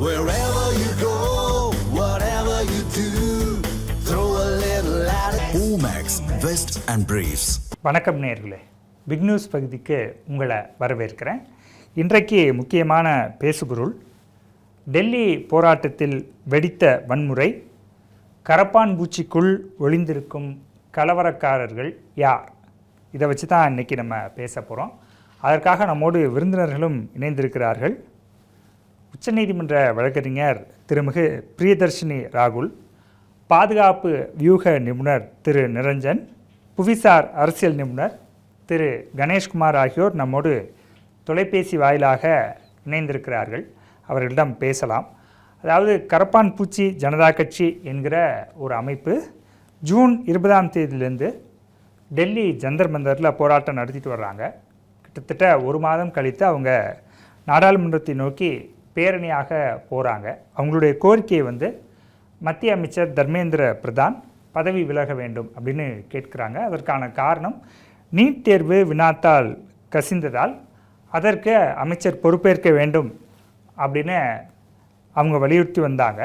Wherever you go, whatever you do, throw a little at it. Omax, Vest and Briefs. வணக்கம் நேயர்களே, big news பகுதிக்கு உங்களை வரவேற்கிறேன். இன்றைக்கு முக்கியமான பேசுபொருள் டெல்லி போராட்டத்தில் வெடித்த வன்முறை, கரப்பான் பூச்சிக்குள் ஒளிந்திருக்கும் கலவரக்காரர்கள் யார்? இதை வச்சு தான் இன்றைக்கி நம்ம பேச போகிறோம். அதற்காக நம்மோடு விருந்தினர்களும் இணைந்திருக்கிறார்கள். உச்சநீதிமன்ற வழக்கறிஞர் திருமிகு பிரியதர்ஷினி ராகுல், பாதுகாப்பு வியூக நிபுணர் திரு நிரஞ்சன், புவிசார் அரசியல் நிபுணர் திரு கணேஷ்குமார் ஆகியோர் நம்மோடு தொலைபேசி வாயிலாக இணைந்திருக்கிறார்கள். அவர்களிடம் பேசலாம். அதாவது கரப்பான் பூச்சி ஜனதா கட்சி என்கிற ஒரு அமைப்பு ஜூன் 20ஆம் தேதியிலேருந்து டெல்லி ஜந்தர் மந்தரில் போராட்டம் நடத்திட்டு வர்றாங்க. கிட்டத்தட்ட ஒரு மாதம் கழித்து அவங்க நாடாளுமன்றத்தை நோக்கி பேரணியாக போகிறாங்க. அவங்களுடைய கோரிக்கையை மத்திய அமைச்சர் தர்மேந்திர பிரதான் பதவி விலக வேண்டும் அப்படின்னு கேட்குறாங்க. அதற்கான காரணம் நீட் தேர்வு வினாத்தால் கசிந்ததால் அதற்கு அமைச்சர் பொறுப்பேற்க வேண்டும் அப்படின்னு அவங்க வலியுறுத்தி வந்தாங்க.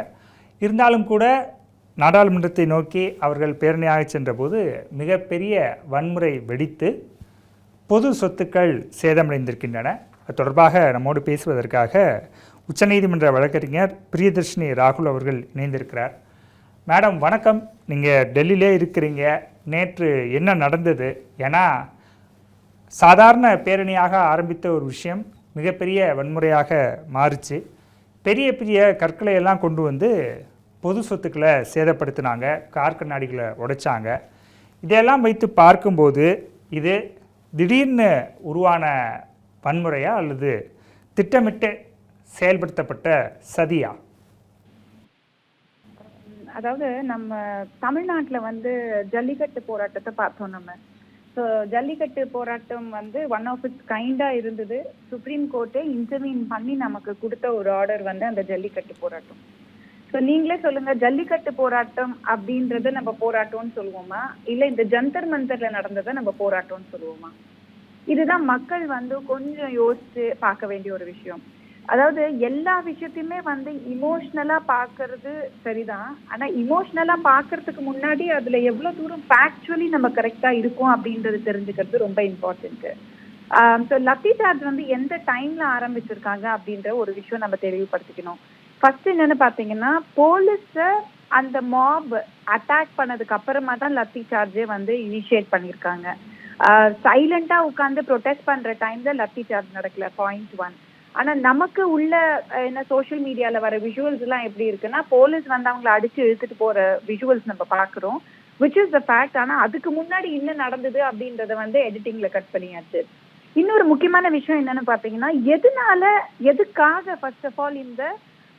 இருந்தாலும் கூட நாடாளுமன்றத்தை நோக்கி அவர்கள் பேரணியாக சென்றபோது மிகப்பெரிய வன்முறை வெடித்து பொது சொத்துக்கள் சேதமடைந்திருக்கின்றன. அது தொடர்பாக நம்மோடு பேசுவதற்காக உச்சநீதிமன்ற வழக்கறிஞர் பிரியதர்ஷினி ராகுல் அவர்கள் இணைந்திருக்கிறார். மேடம் வணக்கம். நீங்கள் டெல்லியிலே இருக்கிறீங்க. நேற்று என்ன நடந்தது? ஏன்னா சாதாரண பேரணியாக ஆரம்பித்த ஒரு விஷயம் மிகப்பெரிய வன்முறையாக மாறிச்சு. பெரிய பெரிய கற்களை எல்லாம் கொண்டு பொது சொத்துக்களை சேதப்படுத்தினாங்க, கார் கண்ணாடிகளை உடைச்சாங்க. இதையெல்லாம் வைத்து பார்க்கும்போது இது திடீர்னு உருவான வன்முறையா அல்லது திட்டமிட்டு செயல்படுத்தப்பட்ட சதியா? அதாவது நம்ம தமிழ்நாட்டில் ஜல்லிக்கட்டு போராட்டத்தை பார்த்தோம். நம்ம ஸோ ஜல்லிக்கட்டு போராட்டம் ஒன் ஆஃப் இட்ஸ் கைண்டாக இருந்தது. சுப்ரீம் கோர்ட்டே இன்டர்வீன் பண்ணி நமக்கு கொடுத்த ஒரு ஆர்டர் அந்த ஜல்லிக்கட்டு போராட்டம். ஸோ நீங்களே சொல்லுங்க, ஜல்லிக்கட்டு போராட்டம் அப்படின்றத நம்ம போராட்டம்னு சொல்லுவோமா, இல்லை இந்த ஜந்தர் மந்தர்ல நடந்ததை நம்ம போராட்டம்னு சொல்லுவோமா? இதுதான் மக்கள் கொஞ்சம் யோசிச்சு பார்க்க வேண்டிய ஒரு விஷயம். அதாவது எல்லா விஷயத்தையுமே இமோஷனலா பாக்குறது சரிதான். ஆனா இமோஷனலா பாக்குறதுக்கு முன்னாடி அதுல எவ்வளவு தூரம் ஃபேக்சுவலி நம்ம கரெக்டா இருக்கும் அப்படின்றது தெரிஞ்சுக்கிறது ரொம்ப இம்பார்ட்டன்ட். ஸோ லத்தி சார்ஜ் எந்த டைம்ல ஆரம்பிச்சிருக்காங்க அப்படின்ற ஒரு விஷயம் நம்ம தெளிவுபடுத்திக்கணும். ஃபர்ஸ்ட் என்னன்னு பாத்தீங்கன்னா, போலீஸ அந்த மாப் அட்டாக் பண்ணதுக்கு அப்புறமா தான் லத்தி சார்ஜே இனிஷியேட் பண்ணியிருக்காங்க. சைலண்டா உட்காந்து ப்ரொடெஸ்ட் பண்ற டைம்ல லத்தி சார்ஜ் நடக்கல, பாயிண்ட் 1. ஆனா நமக்கு உள்ள என்ன சோசியல் மீடியால வர விஷுவல்ஸ் எல்லாம் எப்படி இருக்குன்னா, போலீஸ் அவங்களை அடிச்சு இழுத்துட்டு போற விஷுவல்ஸ் நம்ம பாக்குறோம், விச் இஸ் த ஃபேக்ட். ஆனா அதுக்கு முன்னாடி என்ன நடந்தது அப்படின்றத எடிட்டிங்ல கட் பண்ணியாச்சு. இன்னொரு முக்கியமான விஷயம் என்னன்னு பாத்தீங்கன்னா, எதுக்காக ஃபர்ஸ்ட் ஆஃப் ஆல் இந்த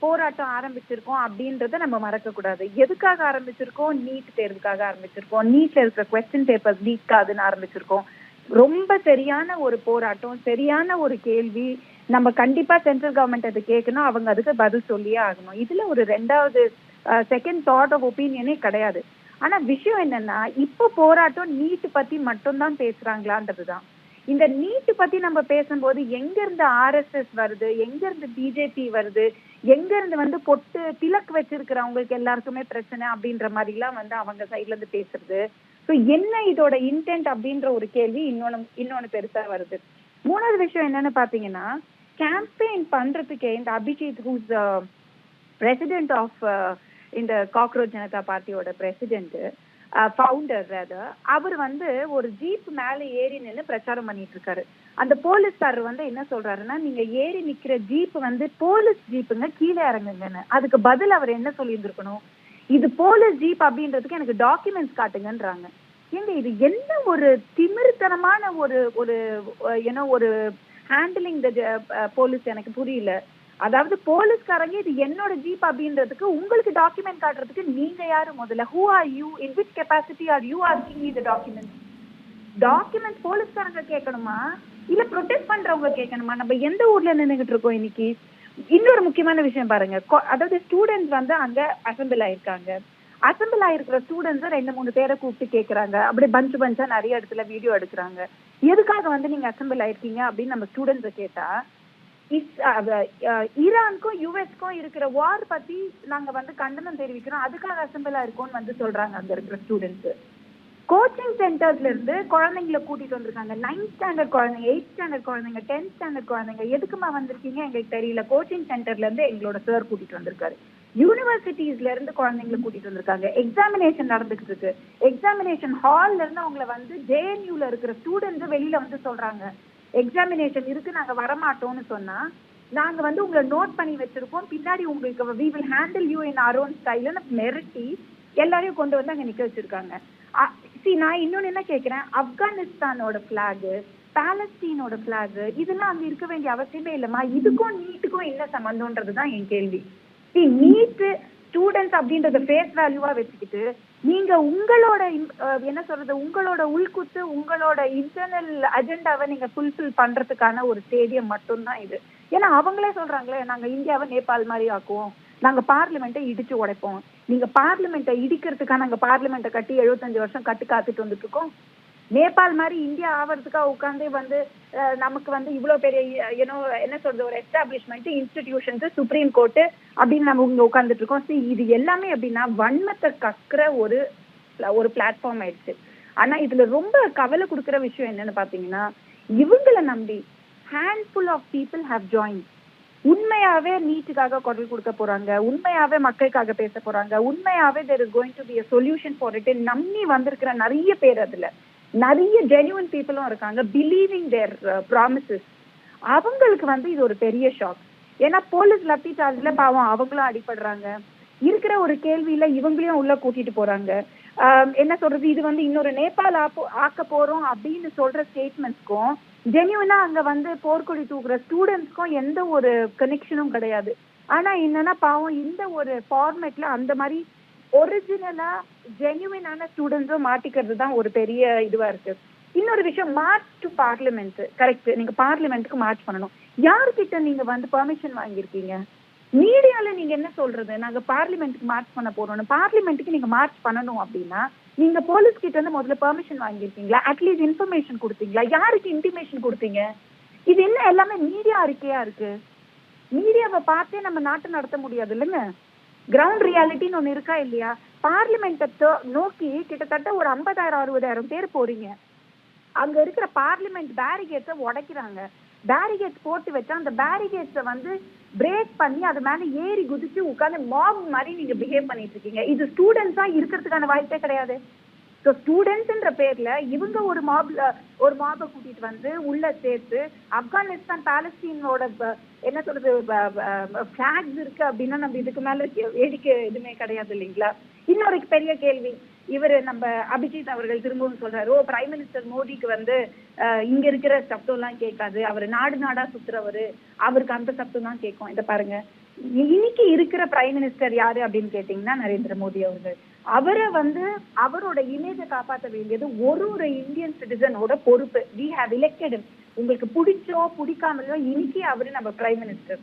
போராட்டம் ஆரம்பிச்சிருக்கோம் அப்படின்றத நம்ம மறக்க கூடாது. எதுக்காக ஆரம்பிச்சிருக்கோம்? நீட் தேர்வுக்காக ஆரம்பிச்சிருக்கோம். நீட்ல இருக்கிற கொஸ்டின் பேப்பர்ஸ் லீக் ஆகுதுன்னு ஆரம்பிச்சிருக்கோம். ரொம்ப சரியான ஒரு போராட்டம், சரியான ஒரு கேள்வி. நம்ம கண்டிப்பா சென்ட்ரல் கவர்மெண்ட் அது கேட்கணும், அவங்க அதுக்கு பதில் சொல்லியே ஆகணும். இதுல ஒரு ரெண்டாவது செகண்ட் தாட் ஆஃப் ஒப்பீனியனே கிடையாது. ஆனா விஷயம் என்னன்னா, இப்போ போராட்டம் நீட் பத்தி மட்டும்தான் பேசுறாங்களான்றதுதான். இந்த நீட் பத்தி நம்ம பேசும்போது எங்க இருந்து RSS வருது, எங்க இருந்து பிஜேபி வருது, எங்க இருந்து பொட்டு திலக் வச்சிருக்கிறவங்களுக்கு எல்லாருக்குமே பிரச்சனை அப்படின்ற மாதிரி எல்லாம் அவங்க சைட்ல இருந்து பேசுறது. ஸோ என்ன இதோட இன்டென்ட் அப்படின்ற ஒரு கேள்வி இன்னொன்னு பெருசா வருது. மூணாவது விஷயம் என்னன்னு பாத்தீங்கன்னா, கேம்பெயின் பண்றதுக்கே இந்த அபிஜித் ஹூஸ் பிரசிடென்ட் ஆஃப் இந்த காக்ரோச் ஜனதா பார்ட்டியோட பிரசிடென்ட், ஃபவுண்டர் ரதர், அவர் ஒரு ஜீப் மேல ஏறி நின்று பிரச்சாரம் பண்ணிட்டு இருக்காரு. அந்த போலீஸ்காரர் என்ன சொல்றாருன்னா, நீங்க ஏறி நிக்கிற ஜீப் போலீஸ் ஜீப்புங்க, கீழே இறங்குங்கன்னு. அதுக்கு பதில் அவர் என்ன சொல்லி இருந்திருக்கணும், இது போலீஸ் ஜீப் அப்படின்றதுக்கு எனக்கு டாக்குமெண்ட்ஸ் காட்டுங்கன்றாங்க. ஏங்க இது என்ன ஒரு திமிர்த்தனமான ஒரு ஒரு ஹேண்டிலிங் த போலீஸ், எனக்கு புரியல. அதாவது போலீஸ்காரங்க இது என்னோட ஜீப் அப்படின்றதுக்கு உங்களுக்கு டாக்குமெண்ட் காட்டுறதுக்கு நீங்க யாரு முதல்ல? Who are you? In which capacity are you asking me the documents? Document போலீஸ்காரங்க கேட்கணுமா, இல்ல ப்ரொடெஸ்ட் பண்றவங்க கேட்கணுமா? நம்ம எந்த ஊர்ல நின்றுகிட்டு இருக்கோம் இன்னைக்கு? இன்னொரு முக்கியமான விஷயம் பாருங்க, அதாவது ஸ்டூடெண்ட்ஸ் அங்க அசம்பிள் ஆயிருக்காங்க. அசம்பிள் ஆயிருக்கிற ஸ்டூடெண்ட்ஸ் 2-3 பேரை கூப்பிட்டு கேட்கறாங்க. அப்படி பஞ்சா நிறைய இடத்துல வீடியோ எடுக்கிறாங்க. எதுக்காக நீங்க அசம்பிள் ஆயிருக்கீங்க அப்படின்னு நம்ம ஸ்டூடெண்ட்ஸை கேட்டா, ஈரானுக்கும் யுஎஸ்க்கும் இருக்கிற வார் பத்தி நாங்க வந்து கண்டனம் தெரிவிக்கிறோம், அதுக்காக அசம்பிளா இருக்கோம்னு வந்து சொல்றாங்க அங்க இருக்கிற ஸ்டூடெண்ட்ஸ். கோச்சிங் சென்டர்ஸ்ல இருந்து குழந்தைங்களை கூட்டிட்டு வந்திருக்காங்க. 9th ஸ்டாண்டர்ட் குழந்தைங்க, 8th ஸ்டாண்டர்ட் குழந்தைங்க, 10th ஸ்டாண்டர்ட் குழந்தைங்க. எதுக்குமா வந்திருக்கீங்க எங்களுக்கு தெரியல. கோச்சிங் சென்டர்ல இருந்து எங்களோட சார் கூட்டிட்டு வந்திருக்காரு. யூனிவர்சிட்டிஸ்ல இருந்து குழந்தைங்களை கூட்டிட்டு வந்திருக்காங்க. எக்ஸாமினேஷன் நடந்துகிட்டு இருக்கு. எக்ஸாமினேஷன் ஹால்ல இருந்து அவங்களை வந்து ஜேஎன்யூல இருக்கிற ஸ்டூடெண்ட்ஸ் வெளியில வந்து சொல்றாங்க, எக்ஸாமினேஷன் இருக்கு, நாங்க வரமாட்டோம்னு சொன்னா நாங்க வந்து உங்களை நோட் பண்ணி வச்சிருக்கோம், பின்னாடி உங்களுக்கு we will handle you in our own style மிரட்டி எல்லாரையும் கொண்டு வந்து அங்க நிக்க வச்சிருக்காங்க. நான் இன்னொன்னு என்ன கேக்குறேன், ஆப்கானிஸ்தானோட பிளாக், பாலஸ்தீனோட பிளாக், இதெல்லாம் அங்க இருக்க வேண்டிய அவசியமே இல்லைம்மா. இதுக்கும் நீட்டுக்கும் என்ன சம்பந்தம்ன்றதுதான் என் கேள்வி. நீட் ஸ்டூடெண்ட்ஸ் அப்படின்றத ஃபேஸ் வேல்யூவா வச்சுக்கிட்டு நீங்க உங்களோட என்ன சொல்றது, உங்களோட உள்குத்து, உங்களோட இன்டர்னல் அஜெண்டாவை நீங்க ஃபுல்ஃபில் பண்றதுக்கான ஒரு ஸ்டேடியம் மட்டும்தான் இது. ஏன்னா அவங்களே சொல்றாங்களே, நாங்க இந்தியாவை நேபாள் மாதிரி ஆக்குவோம், நாங்க பார்லிமெண்ட்டை இடிச்சு உடைப்போம். நீங்க பார்லிமெண்ட்டை இடிக்கிறதுக்காக நாங்க பார்லிமெண்ட்டை கட்டி 75 வருஷம் கட்டு காத்துட்டு வந்துட்டு இருக்கோம். நேபாள் மாதிரி இந்தியா ஆவறதுக்காக உட்காந்து வந்து நமக்கு வந்து இவ்வளவு பெரிய என்ன சொல்றது, ஒரு எஸ்டாப்ளிஷ்மெண்ட், இன்ஸ்டிடியூஷன்ஸ், சுப்ரீம் கோர்ட்டு அப்படின்னு நம்ம இங்க உட்காந்துட்டு இருக்கோம். இது எல்லாமே அப்படின்னா வன்மத்தை கக்குற ஒரு பிளாட்ஃபார்ம் ஆயிடுச்சு. ஆனா இதுல ரொம்ப கவலை கொடுக்குற விஷயம் என்னன்னு பாத்தீங்கன்னா, இவங்களை நம்பி handful of people have join. உண்மையாவே நீட்டுக்காக குரல் கொடுக்க போறாங்க, உண்மையாவே மக்களுக்காக பேச போறாங்க, உண்மையாவே there is going to be a solution for it நம்பி வந்திருக்கிற நிறைய பேர், அதுல நிறைய ஜென்யூன் பீப்புளும் இருக்காங்க, பிலீவிங் தேர் ப்ராமிசஸ். அவங்களுக்கு வந்து இது ஒரு பெரிய ஷாக். ஏன்னா போலீஸ் லத்தி சார்ஜ்ல பாவம் அவங்களும் அடிபடுறாங்க. இருக்கிற ஒரு கேள்வியில இவங்களையும் உள்ள கூட்டிட்டு போறாங்க. என்ன சொல்றது, இது வந்து இன்னொரு நேபாள் ஆக்க போறோம் அப்படின்னு சொல்ற ஸ்டேட்மெண்ட்ஸ்க்கும் ஜென்யூனா அங்க வந்து போர்க்கொடி தூக்குற ஸ்டூடெண்ட்ஸ்க்கும் எந்த ஒரு கனெக்ஷனும் கிடையாது. ஆனா என்னன்னா பாவம் இந்த ஒரு ஃபார்மேட்ல அந்த மாதிரி ஒரிஜினலா ஜென்யூனான ஸ்டூடெண்ட்ஸும் மாட்டிக்கிறது தான் ஒரு பெரிய இதுவா இருக்கு. இன்னொரு விஷயம், மார்ச் டு பார்லிமெண்ட். கரெக்ட், நீங்க பார்லிமெண்ட்டுக்கு மார்ச் பண்ணணும். யாருக்கிட்ட நீங்க வந்து பெர்மிஷன் வாங்கியிருக்கீங்க? மீடியால நீங்க என்ன சொல்றது, நாங்க பார்லிமெண்ட்டுக்கு மார்ச் பண்ண போறோம். பார்லிமெண்ட்டுக்கு நீங்க மார்ச் பண்ணணும் அப்படின்னா நீங்க போலீஸ் கிட்ட இருந்து முதல்ல பெர்மிஷன் வாங்கியிருக்கீங்களா? அட்லீஸ்ட் இன்ஃபர்மேஷன் கொடுத்தீங்களா? யாருக்கு இன்டிமேஷன் கொடுத்தீங்க? இது என்ன எல்லாமே மீடியா அறிக்கையா இருக்கு? மீடியாவை பார்த்தே நம்ம நாட்டை நடத்த முடியாது இல்லைங்க. கிரவுண்ட் ரியாலிட்டின்னு ஒண்ணு இருக்கா இல்லையா? பார்லிமெண்ட்டை நோக்கி கிட்டத்தட்ட ஒரு 50,000-60,000 பேர் போறீங்க. அங்க இருக்கிற பார்லிமெண்ட் பேரிகேட்ஸை உடைக்கிறாங்க. பேரிகேட்ஸ் போட்டு வச்சா அந்த பேரிகேட்ஸை வந்து பிரேக் பண்ணி அது மேல ஏறி குதிச்சு உட்காந்து மாப் மாதிரி நீங்க பிஹேவ் பண்ணிட்டு இருக்கீங்க. இது ஸ்டூடெண்ட்ஸா இருக்கிறதுக்கான வாய்ப்பே கிடையாது. ஸோ ஸ்டூடெண்ட்ஸ்ன்ற பேர்ல இவங்க ஒரு மாபை கூட்டிட்டு வந்து உள்ள சேர்த்து ஆப்கானிஸ்தான் பாலஸ்தீனோட என்ன சொல்றது பிளாக்ஸ் இருக்கு அப்படின்னா நம்ம இதுக்கு மேல வேடிக்கை எதுவுமே கிடையாது இல்லைங்களா? இன்னொரு பெரிய கேள்வி, இவர் நம்ம அபிஜித் அவர்கள் திரும்பவும் சொல்றாரு, பிரைம் மினிஸ்டர் மோடிக்கு வந்து இங்க இருக்கிற சப்தம் எல்லாம் கேட்காது, அவர் நாடு நாடா சுத்துறவரு, அவருக்கு அந்த சப்தம் தான் கேட்கும். இதை பாருங்க, இன்னைக்கு இருக்கிற பிரைம் மினிஸ்டர் யாரு அப்படின்னு கேட்டீங்கன்னா நரேந்திர மோடி அவர்கள். அவரை வந்து அவரோட இமேஜை காப்பாற்ற வேண்டியது ஒரு இந்தியன் சிட்டிசனோட பொறுப்பு. We have elected. உங்களுக்கு பிடிச்சோ பிடிக்காமலோ இன்னைக்கு அவரு நம்ம பிரைம் மினிஸ்டர்.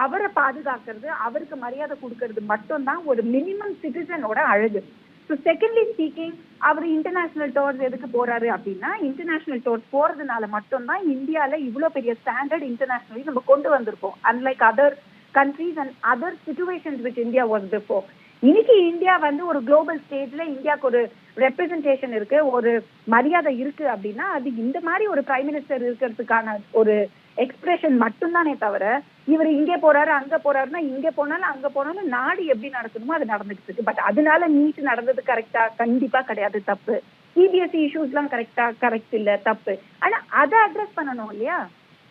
அவரை பாதுகாக்கிறது, அவருக்கு மரியாதை கொடுக்கறது மட்டும்தான் ஒரு மினிமம் சிட்டிசனோட அழகு. ஸோ செகண்ட்லி ஸ்பீக்கிங், அவர் இன்டர்நேஷனல் டூர்ஸ் எதுக்கு போறாரு அப்படின்னா, இன்டர்நேஷனல் டூர்ஸ் போறதுனால மட்டும்தான் இந்தியால இவ்வளவு பெரிய ஸ்டாண்டர்ட் இன்டர்நேஷனலி நம்ம கொண்டு வந்திருக்கோம். Unlike other countries and other situations which India was before. இன்னைக்கு இந்தியா வந்து ஒரு குளோபல் ஸ்டேஜ்ல இந்தியாவுக்கு ஒரு ரெப்ரசன்டேஷன் இருக்கு, ஒரு மரியாதை இருக்கு அப்படின்னா அது இந்த மாதிரி ஒரு பிரைம் மினிஸ்டர் இருக்கிறதுக்கான ஒரு எக்ஸ்பிரஷன் மட்டும்தானே தவிர, இவர் இங்கே போறாரு அங்க போறாருன்னா இங்க போனாலும் அங்க போனாலும் நாடு எப்படி நடக்கணுமோ அது நடந்துட்டு இருக்கு. பட் அதனால நீட் நடந்தது கரெக்டா? கண்டிப்பா கிடையாது, தப்பு. சிபிஎஸ்இ இஷ்யூஸ் எல்லாம் கரெக்ட் இல்ல, தப்பு. ஆனா அதை அட்ரஸ் பண்ணணும் இல்லையா?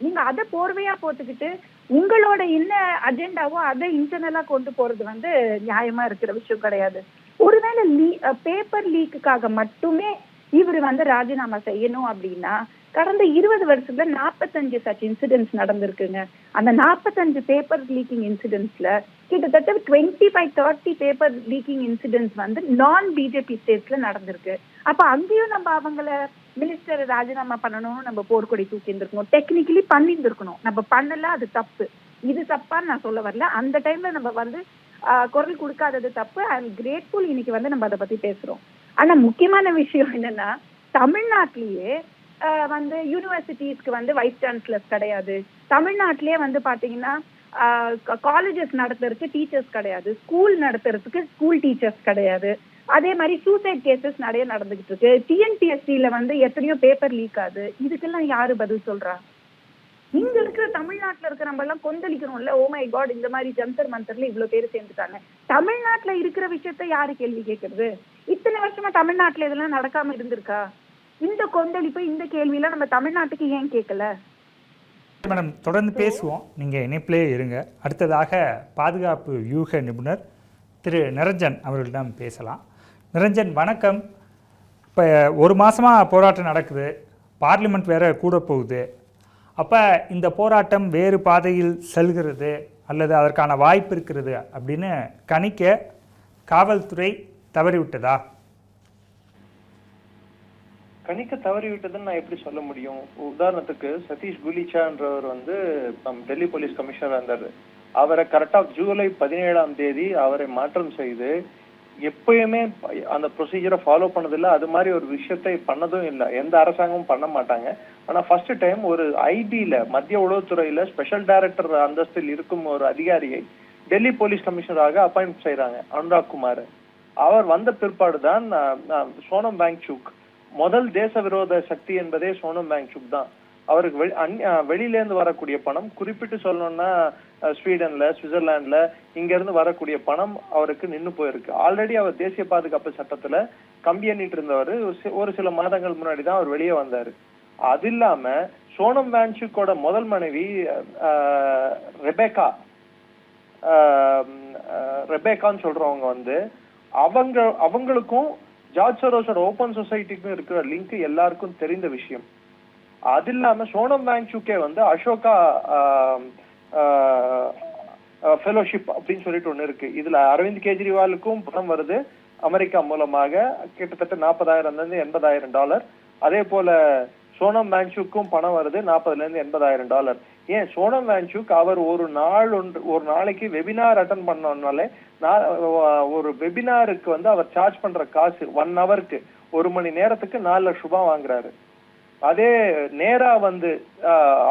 நீங்க அதை போர்வையா போட்டுக்கிட்டு உங்களோட என்ன அஜெண்டாவோ அதை இன்டர்னலா கொண்டு போறது வந்து நியாயமா இருக்கிற விஷயம் கிடையாது. ஒருவேளை பேப்பர் லீக்குக்காக மட்டுமே இவர் வந்து ராஜினாமா செய்யணும் அப்படின்னா, கடந்த 20 வருஷத்துல 45 சச் இன்சிடென்ட்ஸ் நடந்திருக்குங்க. அந்த 45 பேப்பர் லீக்கிங் இன்சிடென்ட்ஸ்ல கிட்டத்தட்ட 25-30 பேப்பர் லீக்கிங் இன்சிடென்ட்ஸ் வந்து நான் பிஜேபி ஸ்டேட்ஸ்ல நடந்திருக்கு. அப்ப அங்கேயும் நம்ம அவங்கள மினிஸ்டர் ராஜினாமா பண்ணணும்னு நம்ம போர்க்கொடி தூக்கி இருந்திருக்கணும், டெக்னிக்கலி பண்ணியிருந்திருக்கணும். நம்ம பண்ணல, அது தப்பு. இது தப்பான்னு நான் சொல்ல வரல. அந்த டைம்ல நம்ம வந்து குரல் கொடுக்காதது தப்பு. ஐ எம் கிரேட்ஃபுல் இன்னைக்கு வந்து நம்ம அதை பத்தி பேசுறோம். ஆனா முக்கியமான விஷயம் என்னன்னா, தமிழ்நாட்டிலேயே வந்து யூனிவர்சிட்டிஸ்க்கு வந்து வைஸ் சான்சலர்ஸ் கிடையாது. தமிழ்நாட்டிலே வந்து பாத்தீங்கன்னா காலேஜஸ் நடத்துறதுக்கு டீச்சர்ஸ் கிடையாது, ஸ்கூல் நடத்துறதுக்கு ஸ்கூல் டீச்சர்ஸ் கிடையாது. அதே மாதிரி சூசைட் கேசஸ் நிறைய நடந்துகிட்டு இருக்கு. டிஎன்பிஎஸ்சில வந்து எத்தனையோ பேப்பர் லீக் ஆகுது. இதுக்கெல்லாம் யாரு பதில் சொல்றா? இங்க இருக்கிற தமிழ்நாட்டுல இருக்கிற நம்ம எல்லாம் கொந்தளிக்கணும்ல. ஓ மை காட், இந்த மாதிரி ஜந்தர் மந்தர்ல இவ்வளவு பேர் சேர்ந்துட்டாங்க. தமிழ்நாட்டுல இருக்கிற விஷயத்த யாரு கேள்வி கேட்கறது? இத்தனை வருஷமா தமிழ்நாட்டுல இதெல்லாம் நடக்காம இருந்திருக்கா? இந்த கொந்தளிப்பு, இந்த கேள்வி எல்லாம் நம்ம தமிழ்நாட்டுக்கு ஏன் கேட்கல? மேடம், தொடர்ந்து பேசுவோம், நீங்கள் இணைப்பிலே இருங்க. அடுத்ததாக பாதுகாப்பு யூக நிபுணர் திரு நிரஞ்சன் அவர்களிடம் பேசலாம். நிரஞ்சன் வணக்கம். இப்போ ஒரு மாதமாக போராட்டம் நடக்குது, பார்லிமெண்ட் வேறு கூட போகுது. அப்போ இந்த போராட்டம் வேறு பாதையில் செல்கிறது அல்லது அதற்கான வாய்ப்பு இருக்கிறது அப்படின்னு கணிக்க காவல்துறை தவறிவிட்டதா? கணிக்க தவறிவிட்டதுன்னு நான் எப்படி சொல்ல முடியும்? உதாரணத்துக்கு சதீஷ் குலிச்சான்றவர் வந்து டெல்லி போலீஸ் கமிஷனர் இருந்தாரு. அவரை கரெக்டா ஜூலை 17 அவரை மாற்றம் செய்து எப்பயுமே அந்த ப்ரொசீஜரை ஃபாலோ பண்ணதில்லை. அது மாதிரி ஒரு விஷயத்தை பண்ணதும் இல்லை, எந்த அரசாங்கமும் பண்ண மாட்டாங்க. ஆனா ஃபர்ஸ்ட் டைம் ஒரு ஐபில மத்திய உளவுத்துறையில ஸ்பெஷல் டைரக்டர் அந்தஸ்தில் இருக்கும் ஒரு அதிகாரியை டெல்லி போலீஸ் கமிஷனராக அப்பாயிண்ட் செய்யறாங்க, அனுராக் குமார். அவர் வந்த பிற்பாடுதான் சோனம் வாங்சுக், முதல் தேச விரோத சக்தி என்பதே சோனம் வாங்சுக் தான். அவருக்கு வெளியில இருந்து வரக்கூடிய பணம், குறிப்பிட்டு சொல்லணும்னா ஸ்வீடன்ல, சுவிட்சர்லாந்துல இங்க இருந்து வரக்கூடிய பணம் அவருக்கு நின்று போயிருக்கு. ஆல்ரெடி அவர் தேசிய பாதுகாப்பு சட்டத்துல கம்பி எண்ணிட்டு இருந்தவர். ஒரு சில மாதங்கள் முன்னாடி தான் அவர் வெளியே வந்தாரு. அது இல்லாம சோனம் வாங்சுக்கோட முதல் மனைவி ரெபேக்கான்னு சொல்றவங்க வந்து அவங்களுக்கும் ஜார்ஜ் சோரோஸோட ஓபன் சொசைட்டிக்கும் இருக்கிற லிங்க் எல்லாருக்கும் தெரிந்த விஷயம். அது இல்லாம சோனம் வாங்சுக்கே வந்து அசோகா ஃபெலோஷிப் அப்படின்னு சொல்லிட்டு ஒண்ணு இருக்கு. இதுல அரவிந்த் கெஜ்ரிவாலுக்கும் பணம் வருது அமெரிக்கா மூலமாக, கிட்டத்தட்ட $40,000 அதே போல சோனம் வாங்சுக்கும் பணம் வருது $40,000 ஏன் சோனம் வாங்சுக் அவர் ஒரு நாளைக்கு வெபினார் அட்டன் பண்ணனாலே ஒரு வெபினாருக்கு வந்து அவர் சார்ஜ் பண்ற காசு 1 ஹவருக்கு 1 மணி நேரத்துக்கு 4 லட்சம் ரூபாய் வாங்குறாரு. அதே நேரா வந்து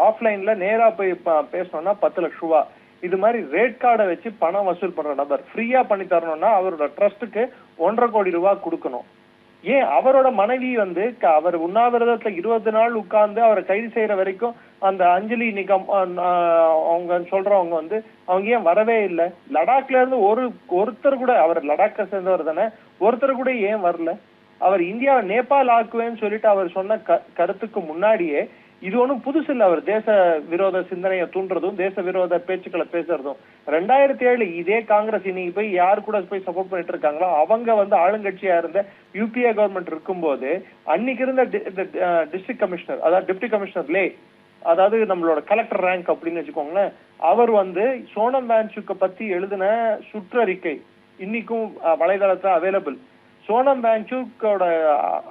ஆஃப்லைன்ல நேரா போய் பேசணும்னா 10 லட்சம் ரூபாய். இது மாதிரி ரேட் கார்டை வச்சு பணம் வசூல் பண்ற நபர். ஃப்ரீயா பண்ணி தரணும்னா அவரோட ட்ரஸ்ட்டுக்கு 1.5 கோடி ரூபாய் கொடுக்கணும். ஏன் அவரோட மனைவி வந்து அவர் உண்ணாவிரதத்துல 20 நாள் உட்கார்ந்து அவரை கைது செய்யற வரைக்கும் அந்த அஞ்சலி நிகம் அவங்க சொல்றவங்க வந்து அவங்க ஏன் வரவே இல்லை? லடாக்ல இருந்து ஒருத்தர் கூட, அவர் லடாக்கை சேர்ந்தவர் தானே, ஒருத்தர் கூட ஏன் வரல? அவர் இந்தியாவை நேபாள் ஆக்குவேன்னு சொல்லிட்டு அவர் சொன்ன கருத்துக்கு முன்னாடியே இது ஒன்றும் புதுசு இல்லை. அவர் தேச விரோத சிந்தனையை தூண்டுறதும் தேச விரோத பேச்சுக்களை பேசுறதும் 2007 இதே காங்கிரஸ் இன்னைக்கு போய் யாரு கூட போய் சப்போர்ட் பண்ணிட்டு இருக்காங்களோ அவங்க வந்து ஆளுங்கட்சியா இருந்த யூபிஏ கவர்மெண்ட் இருக்கும்போது அன்னைக்கு இருந்த டிஸ்ட்ரிக்ட் கமிஷனர், அதாவது டிப்டி கமிஷனர் லே, அதாவது நம்மளோட கலெக்டர் ரேங்க் அப்படின்னு வச்சுக்கோங்களேன், அவர் வந்து சோனம் வாங்சுக்கை பத்தி எழுதின சுற்றறிக்கை இன்னைக்கும் வலைதளத்துல அவைலபிள். சோனம் வாங்சுக்கோட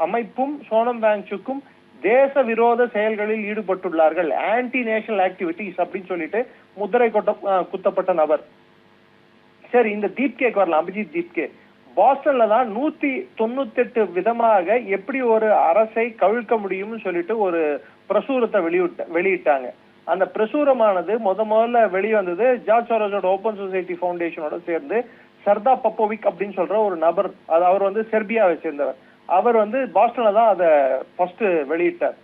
அமைப்பும் சோனம் வாங்சுக்கும் தேச விரோத செயல்களில் ஈடுபட்டுள்ளார்கள், ஆன்டி நேஷனல் ஆக்டிவிட்டிஸ் அப்படின்னு சொல்லிட்டு முத்திரை குத்தப்பட்ட நபர். சரி, இந்த தீப்கேக்கு வரலாம். அபிஜித் தீப்கே பாஸ்டன்ல தான் 198 விதமாக எப்படி ஒரு அரசை கவிழ்க்க முடியும்னு சொல்லிட்டு ஒரு பிரசுரத்தை வெளியிட்டாங்க. அந்த பிரசுரமானது முதல்ல வெளிவந்தது ஜார்ஜ் சோரோஸோட ஓபன் சொசைட்டி ஃபவுண்டேஷனோட சேர்ந்து சர்தா பப்போவிக் அப்படின்னு சொல்ற ஒரு நபர். அது அவர் வந்து செர்பியாவை சேர்ந்தவர். அவர் வந்து பாஸ்டன்ல தான் அதை ஃபர்ஸ்ட் வெளியிட்டார்.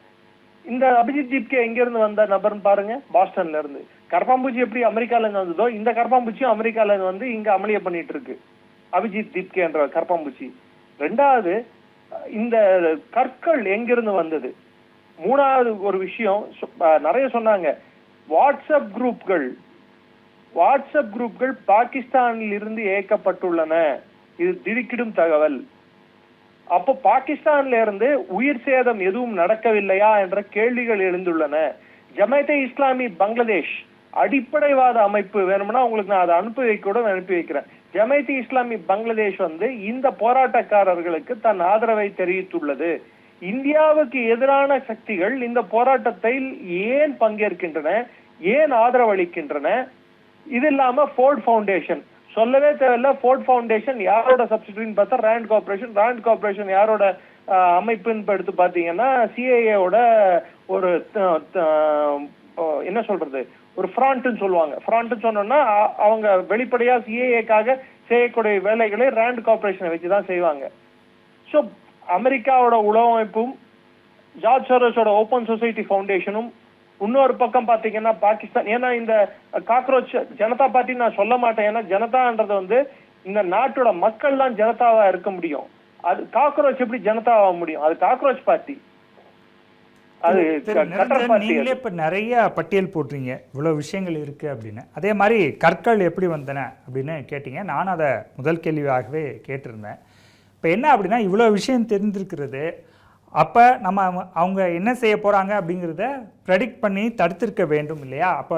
இந்த அபிஜித் தீப்கே எங்க இருந்து வந்த நபர்னு பாருங்க, பாஸ்டன்ல இருந்து. கரப்பாம்பூச்சி எப்படி அமெரிக்கால இருந்து வந்ததோ இந்த கரப்பாம்பூச்சியும் அமெரிக்கால இருந்து வந்து இங்க அமளிய பண்ணிட்டு இருக்கு அபிஜித் தீப்கே என்ற கரப்பாம்பூச்சி. 2வது, இந்த கற்கள் எங்கிருந்து வந்தது? 3வது ஒரு விஷயம் நிறைய சொன்னாங்க, வாட்ஸ்அப் குரூப்கள் பாகிஸ்தானில் இருந்து இயக்கப்பட்டுள்ளன, இது திடுக்கிடும் தகவல். அப்போ பாகிஸ்தான்ல இருந்து உயிர் சேதம் எதுவும் நடக்கவில்லையா என்ற கேள்விகள் எழுந்துள்ளன. ஜமாத்தே இஸ்லாமி பங்களாதேஷ் அடிப்படைவாத அமைப்பு, வேணும்னா உங்களுக்கு நான் அதை அனுப்பி வைக்கிறேன். ஜமாத்தே இஸ்லாமி பங்களாதேஷ் வந்து இந்த போராட்டக்காரர்களுக்கு தன் ஆதரவை தெரிவித்துள்ளது. இந்தியாவுக்கு எதிரான சக்திகள் இந்த போராட்டத்தில் ஏன் பங்கேற்கின்றன, ஏன் ஆதரவளிக்கின்றன? இது இல்லாம ஃபோர்ட் ஃபவுண்டேஷன் சொல்லவே தேவையில்ல. ஃபோர்ட் ஃபவுண்டேஷன் யாரோட சப்சிடரின்னு பார்த்தா ராண்ட் கார்பரேஷன் யாரோட அமைப்புன்னு இப்ப எடுத்து பாத்தீங்கன்னா சிஏஏவோட ஒரு என்ன சொல்றது, ஒரு ஃப்ராண்ட்னு சொல்லுவாங்க. ஃப்ராண்ட்னு சொன்னோம்னா அவங்க வெளிப்படையா சிஏஏக்காக செய்யக்கூடிய வேலைகளை ரேண்ட் கார்பரேஷனை வச்சுதான் செய்வாங்க. ஸோ அமெரிக்காவோட உளவமைப்பும் ஜார்ஜ் சோரோஸோட ஓபன் சொசைட்டி ஃபவுண்டேஷனும், இன்னொரு பக்கம் பாத்தீங்கன்னா பாகிஸ்தான். ஏன்னா இந்த காக்ரோச் ஜனதா பார்ட்டி நான் சொல்ல மாட்டேன், ஏன்னா ஜனதான்றது வந்து இந்த நாட்டோட மக்கள் தான் ஜனதாவா இருக்க முடியும். அது காக்ரோச் எப்படி ஜனதாவா முடியும்? அது காக்ரோச் பார்ட்டி. அது நீங்களே இப்ப நிறைய பட்டியல் போடுறீங்க, இவ்வளவு விஷயங்கள் இருக்கு அப்படின்னு. அதே மாதிரி கற்கள் எப்படி வந்தன அப்படின்னு கேட்டீங்க. நான் அதை முதல் கேள்வியாகவே கேட்டிருந்தேன். இப்போ என்ன அப்படின்னா, இவ்வளோ விஷயம் தெரிஞ்சிருக்கிறது, அப்போ நம்ம அவங்க என்ன செய்ய போகிறாங்க அப்படிங்கிறத ப்ரெடிக்ட் பண்ணி தடுத்திருக்க வேண்டும் இல்லையா? அப்போ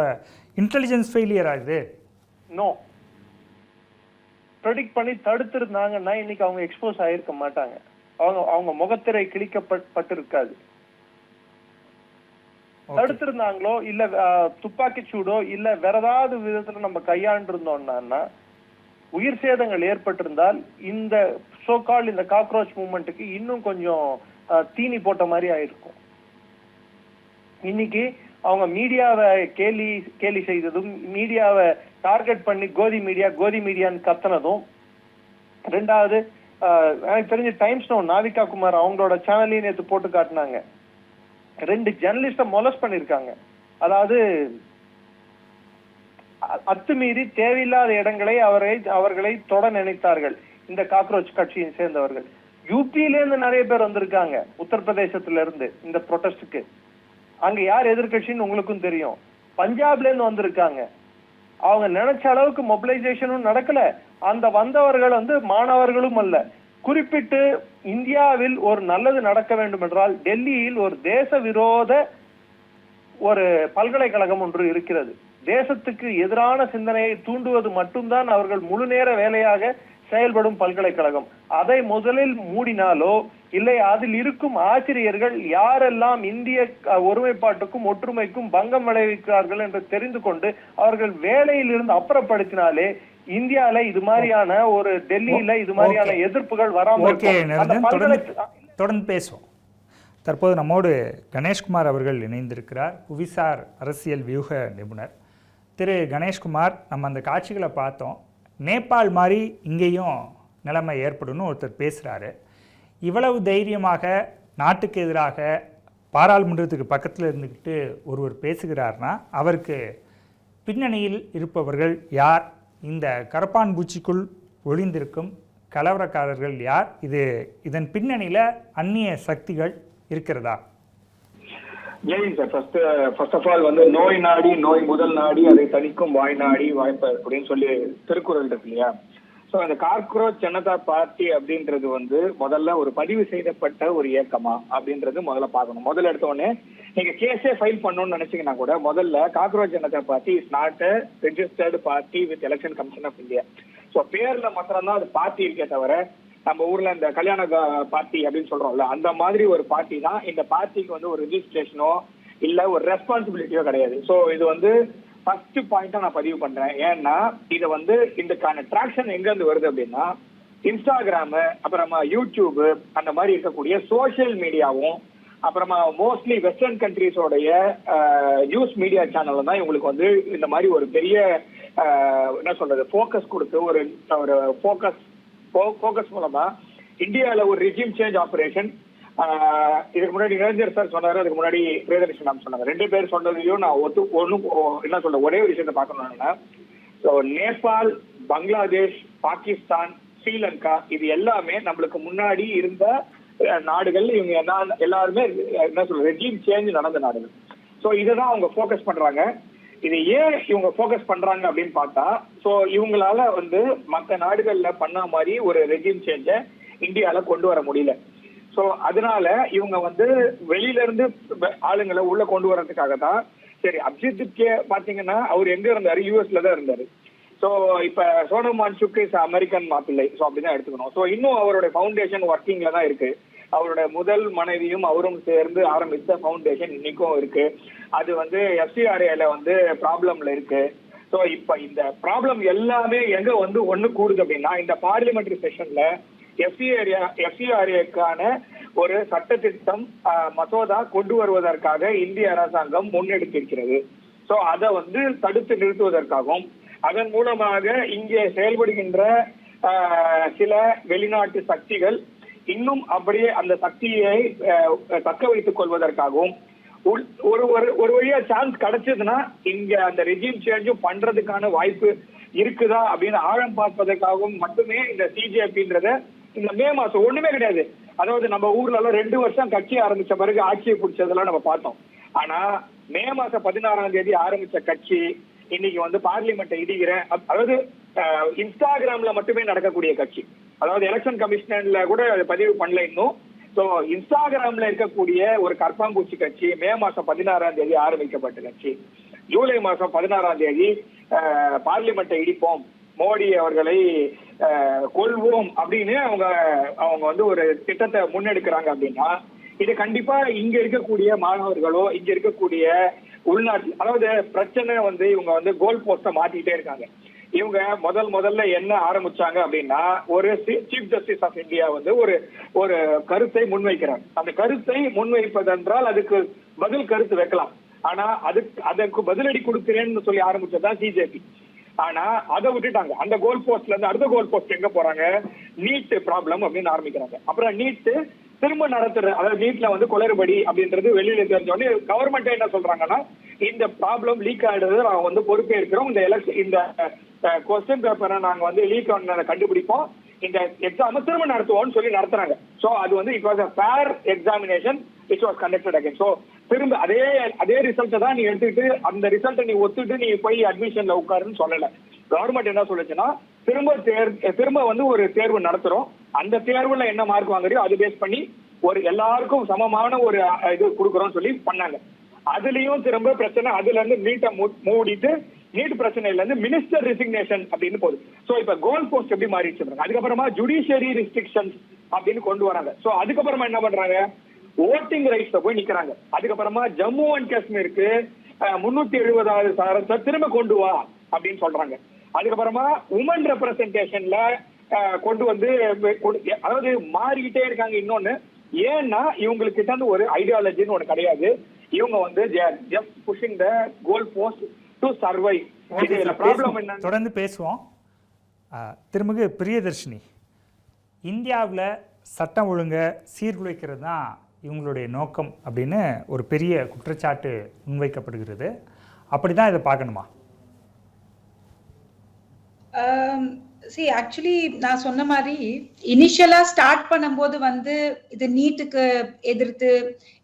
இன்டெலிஜென்ஸ் ஃபெயிலியர் ஆகுது. நோ, ப்ரெடிக்ட் பண்ணி தடுத்திருந்தாங்கன்னா இன்னைக்கு அவங்க எக்ஸ்போஸ் ஆகிருக்க மாட்டாங்க. அவங்க முகத்திரை கிழிக்கப்பட்டிருக்காது. தடுத்திருந்தாங்களோ இல்ல துப்பாக்கி சூடோ இல்ல வேற ஏதாவது விதத்துல நம்ம கையாண்டு இருந்தோம்னா உயிர் சேதங்கள் ஏற்பட்டிருந்தால் இந்த சோகால் இந்த காக்ரோச் மூவ்மெண்ட்டுக்கு இன்னும் கொஞ்சம் தீனி போட்ட மாதிரி ஆயிருக்கும். இன்னைக்கு அவங்க மீடியாவை கேலி செய்ததும், மீடியாவை டார்கெட் பண்ணி கோதி மீடியான்னு கத்துனதும், ரெண்டாவது எனக்கு தெரிஞ்ச டைம்ஸ் நோ நாவிகா குமார் அவங்களோட சேனல்லையும் நேற்று போட்டு காட்டினாங்க, 2 ஜெர்னலிஸ்ட மொலஸ் பண்ணிருக்காங்க. அதாவது அத்துமீறி தேவையில்லாத இடங்களை அவர்களை தொட நினைத்தார்கள் இந்த காக்ரோச் கட்சியை சேர்ந்தவர்கள். யூபியில இருந்து நிறைய பேர் வந்திருக்காங்க, உத்தரப்பிரதேசத்துல இருந்து இந்த ப்ரொடெஸ்டுக்கு. அங்க யார் எதிர்கட்சின்னு உங்களுக்கும் தெரியும். பஞ்சாப்ல இருந்து வந்திருக்காங்க. அவங்க நினைச்ச அளவுக்கு மொபிலைசேஷனும் நடக்கல. அந்த வந்தவர்கள் வந்து மாணவர்களும் அல்ல. குறிப்பிட்டு இந்தியாவில் ஒரு நல்லது நடக்க வேண்டும் என்றால் டெல்லியில் ஒரு தேச விரோத ஒரு பல்கலைக்கழகம் ஒன்று இருக்கிறது. தேசத்துக்கு எதிரான சிந்தனையை தூண்டுவது மட்டும்தான் அவர்கள் முழு நேர வேலையாக செயல்படும் பல்கலைக்கழகம். அதை முதலில் மூடினாலோ இல்லை அதில் இருக்கும் ஆசிரியர்கள் யாரெல்லாம் இந்திய ஒருமைப்பாட்டுக்கும் ஒற்றுமைக்கும் பங்கம் விளைவிக்கிறார்கள் என்று தெரிந்து கொண்டு அவர்கள் வேலையில் இருந்து அப்புறப்படுத்தினாலே இந்தியால இது மாதிரியான ஒரு டெல்லியில இது மாதிரியான எதிர்ப்புகள் வராமல் தொடர்ந்து பேசுவோம். தற்போது நம்மோடு கணேஷ்குமார் அவர்கள் இணைந்திருக்கிறார், புவிசார் அரசியல் வியூக நிபுணர். திரு கணேஷ்குமார், நம்ம அந்த காட்சிகளை பார்த்தோம். நேபாள் மாதிரி இங்கேயும் நிலைமை ஏற்படும்னு ஒருத்தர் பேசுகிறாரு. இவ்வளவு தைரியமாக நாட்டுக்கு எதிராக பாராளுமன்றத்துக்கு பக்கத்தில் இருந்துக்கிட்டு ஒருவர் பேசுகிறார்னா அவருக்கு பின்னணியில் இருப்பவர்கள் யார்? இந்த கரப்பான் பூச்சிக்குள் ஒளிந்திருக்கும் கலவரக்காரர்கள் யார்? இதன் பின்னணியில் அந்நிய சக்திகள் இருக்கிறதா? Jain sir, first of all வந்து நோய் நாடி நோய் முதல் நாடி அதை தணிக்கும் வாய் நாடி வாய்ப்பு அப்படின்னு சொல்லி திருக்குறள் இருக்கு இல்லையா? ஸோ அந்த காக்ரோச் ஜனதா பார்ட்டி அப்படின்றது வந்து முதல்ல ஒரு பதிவு செய்யப்பட்ட ஒரு இயக்கமா அப்படின்றது முதல்ல பார்க்கணும். முதல்ல எடுத்தோடனே நீங்க கேஸே ஃபைல் பண்ணணும்னு நினைச்சீங்கன்னா கூட முதல்ல cockroach Janata party is not a registered party with election commission of India. So பேர்ல மாத்திரம்தான் அது பார்ட்டி இருக்கே தவிர நம்ம ஊர்ல இந்த கல்யாண பார்ட்டி அப்படின்னு சொல்றோம்ல, அந்த மாதிரி ஒரு பார்ட்டி தான். இந்த பார்ட்டிக்கு வந்து ஒரு ரெஜிஸ்ட்ரேஷனோ இல்ல ஒரு ரெஸ்பான்சிபிலிட்டியோ கிடையாது. ஸோ இது வந்து ஃபர்ஸ்ட் பாயிண்டா நான் பதிவு பண்றேன். ஏன்னா இதை வந்து இதுக்கான ட்ராக்ஷன் எங்க இருந்து வருது அப்படின்னா இன்ஸ்டாகிராமு, அப்புறமா யூடியூப், அந்த மாதிரி இருக்கக்கூடிய சோசியல் மீடியாவும், அப்புறமா மோஸ்ட்லி வெஸ்டர்ன் கண்ட்ரீஸோடைய நியூஸ் மீடியா சேனல்ல தான் இவங்களுக்கு வந்து இந்த மாதிரி ஒரு பெரிய என்ன சொல்றது ஃபோக்கஸ் கொடுத்து ஒரு ஃபோக்கஸ் மூலமா இந்தியாவில ஒரு ரெஜிம் சேஞ்ச் ஆபரேஷன். இதுக்கு முன்னாடி நிரஞ்சர் சார் சொன்னாரு, அதுக்கு முன்னாடி பிரியதர்ஷன் மேம் சொன்னாங்க. 2 பேர் சொன்னதையும் நான் என்ன சொல்ற ஒரே ஒரு விஷயத்த பார்க்கணும்னா, நேபாள், பங்களாதேஷ், பாகிஸ்தான், ஸ்ரீலங்கா இது எல்லாமே நம்மளுக்கு முன்னாடி இருந்த நாடுகள். இவங்க எல்லாருமே என்ன சொல்ற ரெஜிம் சேஞ்ச் நடந்த நாடுகள். ஸோ இதைதான் அவங்க ஃபோக்கஸ் பண்றாங்க. இது ஏன் இவங்க ஃபோக்கஸ் பண்றாங்க அப்படின்னு பார்த்தா, ஸோ இவங்களால வந்து மற்ற நாடுகள்ல பண்ண மாதிரி ஒரு ரெஜிம் சேஞ்சை இந்தியால கொண்டு வர முடியல. ஸோ அதனால இவங்க வந்து வெளியில இருந்து ஆளுங்களை உள்ள கொண்டு வர்றதுக்காக தான். சரி, அபிஜித் பாத்தீங்கன்னா அவர் எங்க இருந்தாரு? யூஎஸ்ல தான் இருந்தாரு. ஸோ இப்ப சோனம் வாங்சுக் அமெரிக்கன் மாப்பிள்ளை, ஸோ அப்படிதான் எடுத்துக்கணும். ஸோ இன்னும் அவருடைய ஃபவுண்டேஷன் ஒர்க்கிங்ல தான் இருக்கு. அவருடைய முதல் மனைவியும் அவரும் சேர்ந்து ஆரம்பித்த ஃபவுண்டேஷன் இன்னைக்கும் இருக்கு. அது வந்து எஃப்சிஆர்ஏல வந்து ப்ராப்ளம்ல இருக்கு. ஸோ இப்ப இந்த ப்ராப்ளம் எல்லாமே எங்க வந்து ஒண்ணு கூடுது அப்படின்னா இந்த பார்லிமெண்டரி செஷன்ல எஃப்சிஆர்ஏக்கான ஒரு சட்ட திட்டம் மசோதா கொண்டு வருவதற்காக இந்திய அரசாங்கம் முன்னெடுத்திருக்கிறது. சோ அதை வந்து தடுத்து நிறுத்துவதற்காகவும் அதன் மூலமாக இங்கே செயல்படுகின்ற சில வெளிநாட்டு சக்திகள் இன்னும் அப்படியே அந்த சக்தியை தக்க வைத்துக் கொள்வதற்காகவும் ஒரு வழியா சான்ஸ் கிடைச்சதுன்னா இங்க அந்த ரெஜிம் சேஞ்சும் பண்றதுக்கான வாய்ப்பு இருக்குதா அப்படின்னு ஆழம் பார்ப்பதற்காகவும் மட்டுமே இந்த சிஜேபின்றத இந்த மே மாசம் ஒண்ணுமே கிடையாது. அதாவது நம்ம ஊர்ல எல்லாம் 2 வருஷம் கட்சி ஆரம்பிச்ச பிறகு ஆட்சியை பிடிச்சதெல்லாம் நம்ம பார்த்தோம். ஆனா மே மாசம் 16ஆம் தேதி ஆரம்பிச்ச கட்சி இன்னைக்கு வந்து பார்லிமெண்ட்டை இடிக்கிற, அதாவது இன்ஸ்டாகிராம்ல மட்டுமே நடக்கக்கூடிய கட்சி. அதாவது எலெக்ஷன் கமிஷன்ல கூட பதிவு பண்ணல இன்னும். சோ இன்ஸ்டாகிராம்ல இருக்கக்கூடிய ஒரு கற்பாம்பூச்சி கட்சி மே மாசம் 16ஆம் தேதி ஆரம்பிக்கப்பட்ட கட்சி ஜூலை மாசம் 16ஆம் தேதி பார்லிமெண்ட்டை இடிப்போம், மோடி அவர்களை கொல்வோம் அப்படின்னு அவங்க வந்து ஒரு திட்டத்தை முன்னெடுக்கிறாங்க அப்படின்னா இது கண்டிப்பா இங்க இருக்கக்கூடிய மாணவர்களோ இங்க இருக்கக்கூடிய உள்நாட்டு, அதாவது பிரச்சனை வந்து இவங்க வந்து கோல் போஸ்ட மாத்திட்டே இருக்காங்க. இவங்க முதல்ல என்ன ஆரம்பிச்சாங்க அப்படின்னா ஒரு சீஃப் ஜஸ்டிஸ் ஆஃப் இந்தியா வந்து ஒரு கருத்தை முன்வைக்கிறாங்க. அந்த கருத்தை முன்வைப்பதென்றால் அதுக்கு பதில் கருத்து வைக்கலாம். ஆனா அதற்கு பதிலடி கொடுக்கிறேன்னு சொல்லி ஆரம்பிச்சதுதான் சிஜேபி. ஆனா அதை விட்டுட்டாங்க. அந்த கோல் போஸ்ட்ல இருந்து அடுத்த கோல் போஸ்ட் எங்க போறாங்க, நீட் ப்ராப்ளம் அப்படின்னு ஆரம்பிக்கிறாங்க. அப்புறம் நீட் திரும்ப நடத்துற, அதாவது நீட்ல வந்து குளறுபடி அப்படின்றது வெளியில தெரிஞ்சோடனே கவர்மெண்ட் என்ன சொல்றாங்கன்னா இந்த ப்ராப்ளம் லீக் ஆயிடுறது நாங்க வந்து பொறுப்பே இருக்கிறோம், இந்த கொஸ்டின் பேப்பரை நாங்க வந்து லீக் ஆனதை கண்டுபிடிப்போம், இந்த எக்ஸாம் திரும்ப நடத்துவோம்னு சொல்லி நடத்துறாங்க. சோ அது வந்து it was a fair examination which was conducted again. So திரும்ப அதே ரிசல்ட்டை தான் நீ எடுத்துக்கிட்டு அந்த ரிசல்ட்டை நீ ஒத்துட்டு நீ போய் அட்மிஷன்ல உட்காருன்னு சொல்லல. கவர்மெண்ட் என்ன சொல்லுச்சுன்னா திரும்ப வந்து ஒரு தேர்வு நடத்துறோம், அந்த தேர்வுல என்ன மார்க் வாங்குறியோ அது பேஸ் பண்ணி ஒரு எல்லாருக்கும் சமமான ஒரு இது கொடுக்குறோம் சொல்லி பண்ணாங்க. அதுலயும் திரும்ப பிரச்சனை, அதுல இருந்து நீட்டை மூடிட்டு நீட் பிரச்சனையில இருந்து மினிஸ்டர் ரெசிக்னேஷன் அப்படின்னு போகுது. சோ இப்ப கோல் போஸ்ட் எப்படி மாறிடுச்சு, அதுக்கப்புறமா ஜுடிஷியரி ரெஸ்ட்ரிக்ஷன்ஸ் அப்படின்னு கொண்டு வராங்க. சோ அதுக்கப்புறமா என்ன பண்றாங்க, ஓட்டிங் ரைட்ஸ் போய் நிக்கிறாங்க. அதுக்கப்புறமா ஜம்மு அண்ட் காஷ்மீருக்கு 370வது சரத்தை திரும்ப கொண்டு வா அப்படின்னு சொல்றாங்க. அதுக்கப்புறமா உமன் ரெப்ரசன்டேஷன்ல கொண்டு வந்து, அதாவது மாறிக்கிட்டே இருக்காங்க. இன்னொன்னு ஏன்னா இவங்களுக்கு கிட்ட ஒரு ஐடியாலஜின்னு ஒண்ணு கிடையாது. இவங்க வந்து just pushing the goal post to survive. தொடர்ந்து பேசுவோம். திருமிகு பிரியதர்ஷினி, இந்தியாவில் சட்டம் ஒழுங்கை சீர்குலைக்கிறது தான் இவங்களுடைய நோக்கம் அப்படின்னு ஒரு பெரிய குற்றச்சாட்டு முன்வைக்கப்படுகிறது. அப்படி தான் இதை பார்க்கணுமா? ஆக்சுவலி நான் சொன்ன மாதிரி இனிஷியலா ஸ்டார்ட் பண்ணும்போது வந்து இது நீட்டுக்கு எதிர்த்து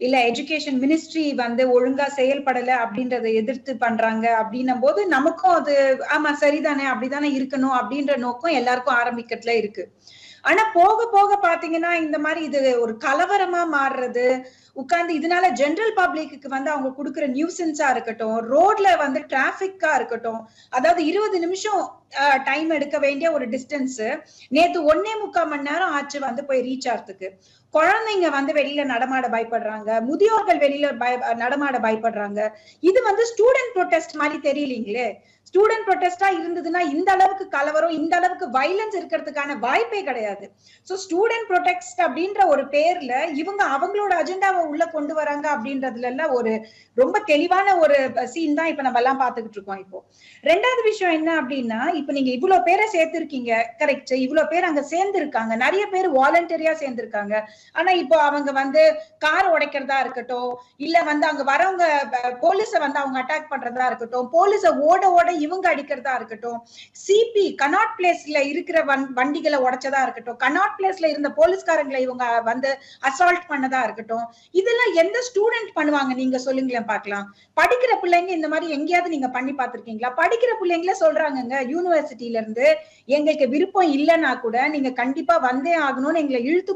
இல்ல எஜுகேஷன் மினிஸ்ட்ரி வந்து ஒழுங்கா செயல்படல அப்படின்றத எதிர்த்து பண்றாங்க அப்படின்னும் போது நமக்கும் அது ஆமா சரிதானே, அப்படித்தானே இருக்கணும் அப்படின்ற நோக்கம் எல்லாருக்கும் ஆரம்பிக்கிறதுல இருக்கு. ஆனா போக போக பாத்தீங்கன்னா இந்த மாதிரி இது ஒரு கலவரமா மாறுறது, உட்கார்ந்து இதனால ஜெனரல் பப்ளிக்கு வந்து அவங்க கொடுக்குற நியூசன்ஸா இருக்கட்டும், ரோட்ல வந்து டிராபிக்கா இருக்கட்டும், அதாவது 20 நிமிஷம் டைம் எடுக்க வேண்டிய ஒரு டிஸ்டன்ஸ் நேத்து 1.25 மணி நேரம் ஆச்சு வந்து போய் ரீச் ஆகிறதுக்கு. குழந்தைங்க வந்து வெளியில நடமாட பயப்படுறாங்க, முதியோர்கள் வெளியில நடமாட பயப்படுறாங்க. இது வந்து ஸ்டூடெண்ட் ப்ரொடெஸ்ட் மாதிரி தெரியலீங்களே. ஸ்டூடெண்ட் ப்ரொடெஸ்டா இருந்ததுன்னா இந்த அளவுக்கு கலவரம், இந்த அளவுக்கு வயலன்ஸ் இருக்கிறதுக்கான வாய்ப்பே கிடையாது. சோ ஸ்டூடெண்ட் ப்ரொடெஸ்ட் அப்படின்ற ஒரு பேர்ல இவங்க அவங்களோட அஜெண்டாவை உள்ள கொண்டு வராங்க அப்படின்றதுல எல்லாம் ஒரு ரொம்ப தெளிவான ஒரு சீன் தான் இப்ப நம்ம எல்லாம் பாத்துக்கிட்டு இருக்கோம். இப்போ ரெண்டாவது விஷயம் என்ன அப்படின்னா, இப்ப நீங்க இவ்வளவு பேரை சேர்த்திருக்கீங்க, கரெக்ட், இவ்வளவு பேர் அங்க சேர்ந்து இருக்காங்க, நிறைய பேர் வாலண்டரியா சேர்ந்திருக்காங்க. ஆனா இப்போ அவங்க வந்து கார் உடைக்கிறதா இருக்கட்டும், இல்ல வந்து அங்க வரவங்க போலீஸ வந்து அவங்க அட்டாக் பண்றதா இருக்கட்டும், போலீஸ ஓட இவங்க அடிக்கிறதா இருக்கட்டும், சிபி கனாட் பிளேஸ்ல இருக்கிற வண்டிகளை உடைச்சதா இருக்கட்டும், கனாட் பிளேஸ்ல இருந்த போலீஸ்காரங்களை இவங்க வந்து அசால்ட் பண்ணதா இருக்கட்டும், இதெல்லாம் எந்த ஸ்டூடெண்ட் பண்ணுவாங்க நீங்க சொல்லுங்களேன் பார்க்கலாம். படிக்கிற பிள்ளைங்க இந்த மாதிரி எங்கேயாவது நீங்க பண்ணி பார்த்திருக்கீங்களா? படிக்கிற பிள்ளைங்களே சொல்றாங்க யூனிவர்சிட்டியில இருந்து எங்களுக்கு விருப்பம் இல்லைன்னா கூட நீங்க கண்டிப்பா வந்தே ஆகணும்னு எங்களை இழுத்து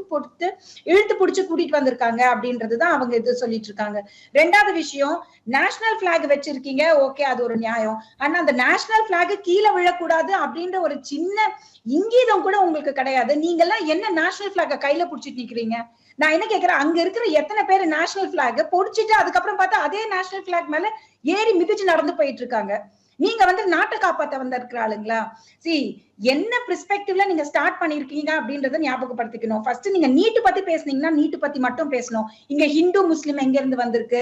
பிடிச்சு கூட்டிட்டு வந்திருக்காங்க அப்படின்றதுதான் அவங்க இது சொல்லிட்டு இருக்காங்க. ரெண்டாவது விஷயம், நேஷனல் பிளாக் வச்சிருக்கீங்க, ஓகே, அது ஒரு நியாயம். ஆனா அந்த நேஷனல் பிளாக் கீழே விழக்கூடாது அப்படின்ற ஒரு சின்ன இங்கீதம் கூட உங்களுக்கு கிடையாது. நீங்க எல்லாம் என்ன நேஷனல் பிளாக கையில புடிச்சிட்டு நிக்கிறீங்க? நான் என்ன கேக்குறேன், அங்க இருக்கிற எத்தனை பேர் நேஷனல் பிளாக் பொடிச்சிட்டு அதுக்கப்புறம் பார்த்தா அதே நேஷனல் பிளாக் மேல ஏறி மிதிச்சு நடந்து போயிட்டு இருக்காங்க. நீங்க வந்து நாட்டை காப்பாத்த வந்திருக்கிற ஆளுங்களா? என்ன பெர்ஸ்பெக்டிவ்ல நீங்க ஸ்டார்ட் பண்ணிருக்கீங்க அப்படின்றத ஞாபகப்படுத்திக்கணும். ஃபர்ஸ்ட் நீங்க நீட்டு பத்தி பேசுனீங்கன்னா நீட்டு பத்தி மட்டும் பேசணும். இங்க ஹிந்து முஸ்லிம் எங்க இருந்து வந்திருக்கு,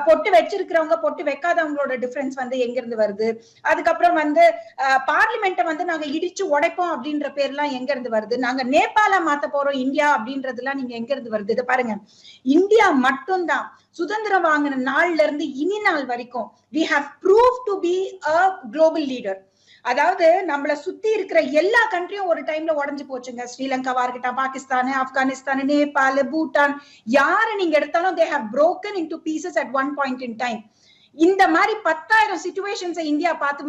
பொட்டு வச்சிருக்கிறவங்க பொட்டு வைக்காதவங்களோட டிஃபரன்ஸ் வந்து எங்க இருந்து வருது, அதுக்கப்புறம் வந்து பார்லிமெண்ட்டை வந்து நாங்க இடிச்சு உடைப்போம் அப்படின்ற பேர்லாம் எங்க இருந்து வருது, நாங்க நேபாள மாத்த போறோம் இந்தியா அப்படின்றதுலாம் நீங்க எங்க இருந்து வருது. இதை பாருங்க, இந்தியா மட்டும்தான் சுதந்திரம் வாங்கின நாள்ல இருந்து இனி நாள் வரைக்கும் we have proved to be a global leader. அதாவது நம்மள சுத்தி இருக்கிற எல்லா கண்ட்ரியும் ஒரு டைம்ல உடஞ்சு போச்சுங்க. ஸ்ரீலங்காவா இருக்கட்டும், பாகிஸ்தான், ஆப்கானிஸ்தான், நேபாள், பூட்டான், யாரை நீங்க எடுத்தாலும் they have broken into pieces at one point in time. இந்த மாதிரி 10,000 சிச்சுவேஷன்ஸ் இந்தியா பார்த்து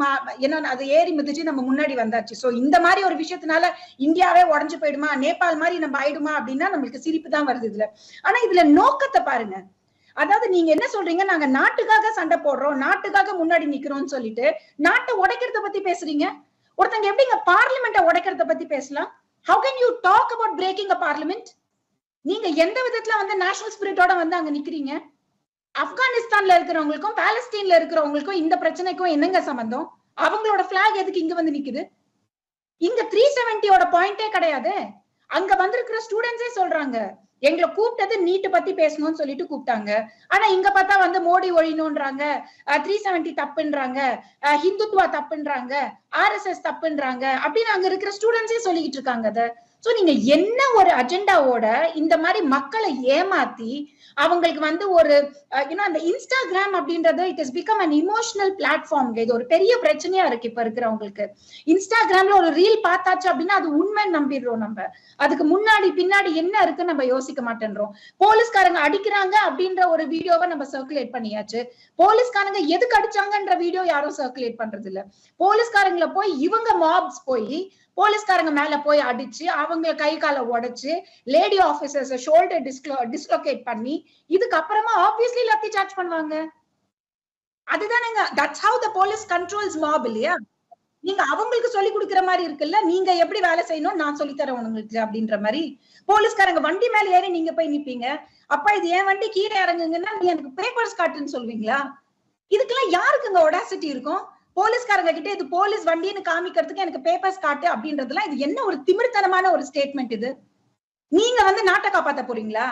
ஏன்னா அது ஏறி மிதிச்சு நம்ம முன்னாடி வந்தாச்சு. சோ இந்த மாதிரி ஒரு விஷயத்தினால இந்தியாவே உடஞ்சு போயிடுமா, நேபாள் மாதிரி நம்ம ஆயிடுமா அப்படின்னா நம்மளுக்கு சிரிப்பு தான் வருது இதுல. ஆனா இதுல நோக்கத்தை பாருங்க. அதாவது நீங்க என்ன சொல்றீங்க, நாங்க நாட்டுக்காக சண்டை போடுறோம், நாட்டுக்காக முன்னாடி நிக்கிறோம்னு சொல்லிட்டு நாட்டை உடைக்கிறத பத்தி பேசுறீங்க. ஒருத்தங்க எப்படிங்க பார்லிமெண்ட்டை உடைக்கிறத பத்தி பேசலாம்? how can you talk about breaking a parliament? நீங்க எந்த விதத்துல வந்து நேஷனல் ஸ்பிரிட்டோட வந்து அங்க நிக்கிறீங்க? ஆப்கானிஸ்தான்ல இருக்கிறவங்களுக்கும் பாலஸ்தீன்ல இருக்கிறவங்களுக்கும் இந்த பிரச்சனைக்கும் என்னங்க சம்பந்தம்? அவங்களோட பிளாக் எதுக்கு இங்க வந்து நிக்குது? இங்க 370 பாயிண்டே கிடையாது. அங்க வந்திருக்கிற ஸ்டூடெண்ட்ஸே சொல்றாங்க எங்களை கூப்பிட்டது நீட்டு பத்தி பேசணும்னு சொல்லிட்டு கூப்பிட்டாங்க. ஆனா இங்க பார்த்தா வந்து மோடி ஒழியணும்ன்றாங்க, 370 தப்புன்றாங்க, ஹிந்துத்துவா தப்புன்றாங்க, RSS தப்புன்றாங்க அப்படின்னு அங்க இருக்கிற ஸ்டூடெண்ட்ஸே சொல்லிக்கிட்டு இருக்காங்க. அத சோ நீங்க என்ன ஒரு அஜெண்டாவோட இந்த மாதிரி மக்களை ஏமாத்தி அவங்களுக்கு வந்து ஒரு அந்த இன்ஸ்டாகிராம் அப்படின்றது it is become an emotional platform. இது ஒரு பெரிய பிரச்சனையா இருக்கு இப்ப இருக்கிறவங்களுக்கு. இன்ஸ்டாகிராம்ல ஒரு ரீல் பார்த்தாச்சு அப்படின்னா அது உண்மை நம்பிடுறோம் நம்ம. அதுக்கு முன்னாடி பின்னாடி என்ன இருக்குன்னு நம்ம யோசிக்க மாட்டேன்றோம். போலீஸ்காரங்க அடிக்கிறாங்க அப்படின்ற ஒரு வீடியோவை நம்ம சர்க்குலேட் பண்ணியாச்சு. போலீஸ்காரங்க எதுக்கு அடிச்சாங்கன்ற வீடியோ யாரும் சர்க்குலேட் பண்றது இல்ல. போலீஸ்காரங்களை போய் இவங்க மாப்ஸ் போய் போலீஸ்காரங்க மேல போய் அடிச்சு அவங்க கை காலை உடைச்சு லேடி ஆபீசர்ஸ் ஷோல்டர் டிஸ்லோகேட் பண்ணி இதுக்கப்புறமா ஆப்வியஸ்லி லத்தி சார்ஜ் பண்ணுவாங்க. அதுதானேங்க, that's how the police controls mob இல்லையா? நீங்க அவங்களுக்கு சொல்லி கொடுக்குற மாதிரி இருக்குல்ல, நீங்க எப்படி வேலை செய்யணும் நான் சொல்லித்தரேன் உங்களுக்கு அப்படின்ற மாதிரி. போலீஸ்காரங்க வண்டி மேல ஏறி நீங்க போய் நிப்பீங்க. அப்பா இது ஏன் வண்டி கீழே இறங்குங்கன்னா நீ எனக்கு பேப்பர்ஸ் காட்டுன்னு சொல்லுவீங்களா? இதுக்கெல்லாம் யாருக்குங்க ஒடாசிட்டி இருக்கும்? போலீஸ்காரங்க கிட்ட இது போலீஸ் வண்டின்னு காமிக்கிறதுக்கு எனக்கு பேப்பர்ஸ் காட்டு அப்படின்றதுலாம் இது என்ன ஒரு திமிர்த்தனமான ஒரு ஸ்டேட்மெண்ட் இது? நீங்க வந்து நாட்டை காப்பாத்த போறீங்களா?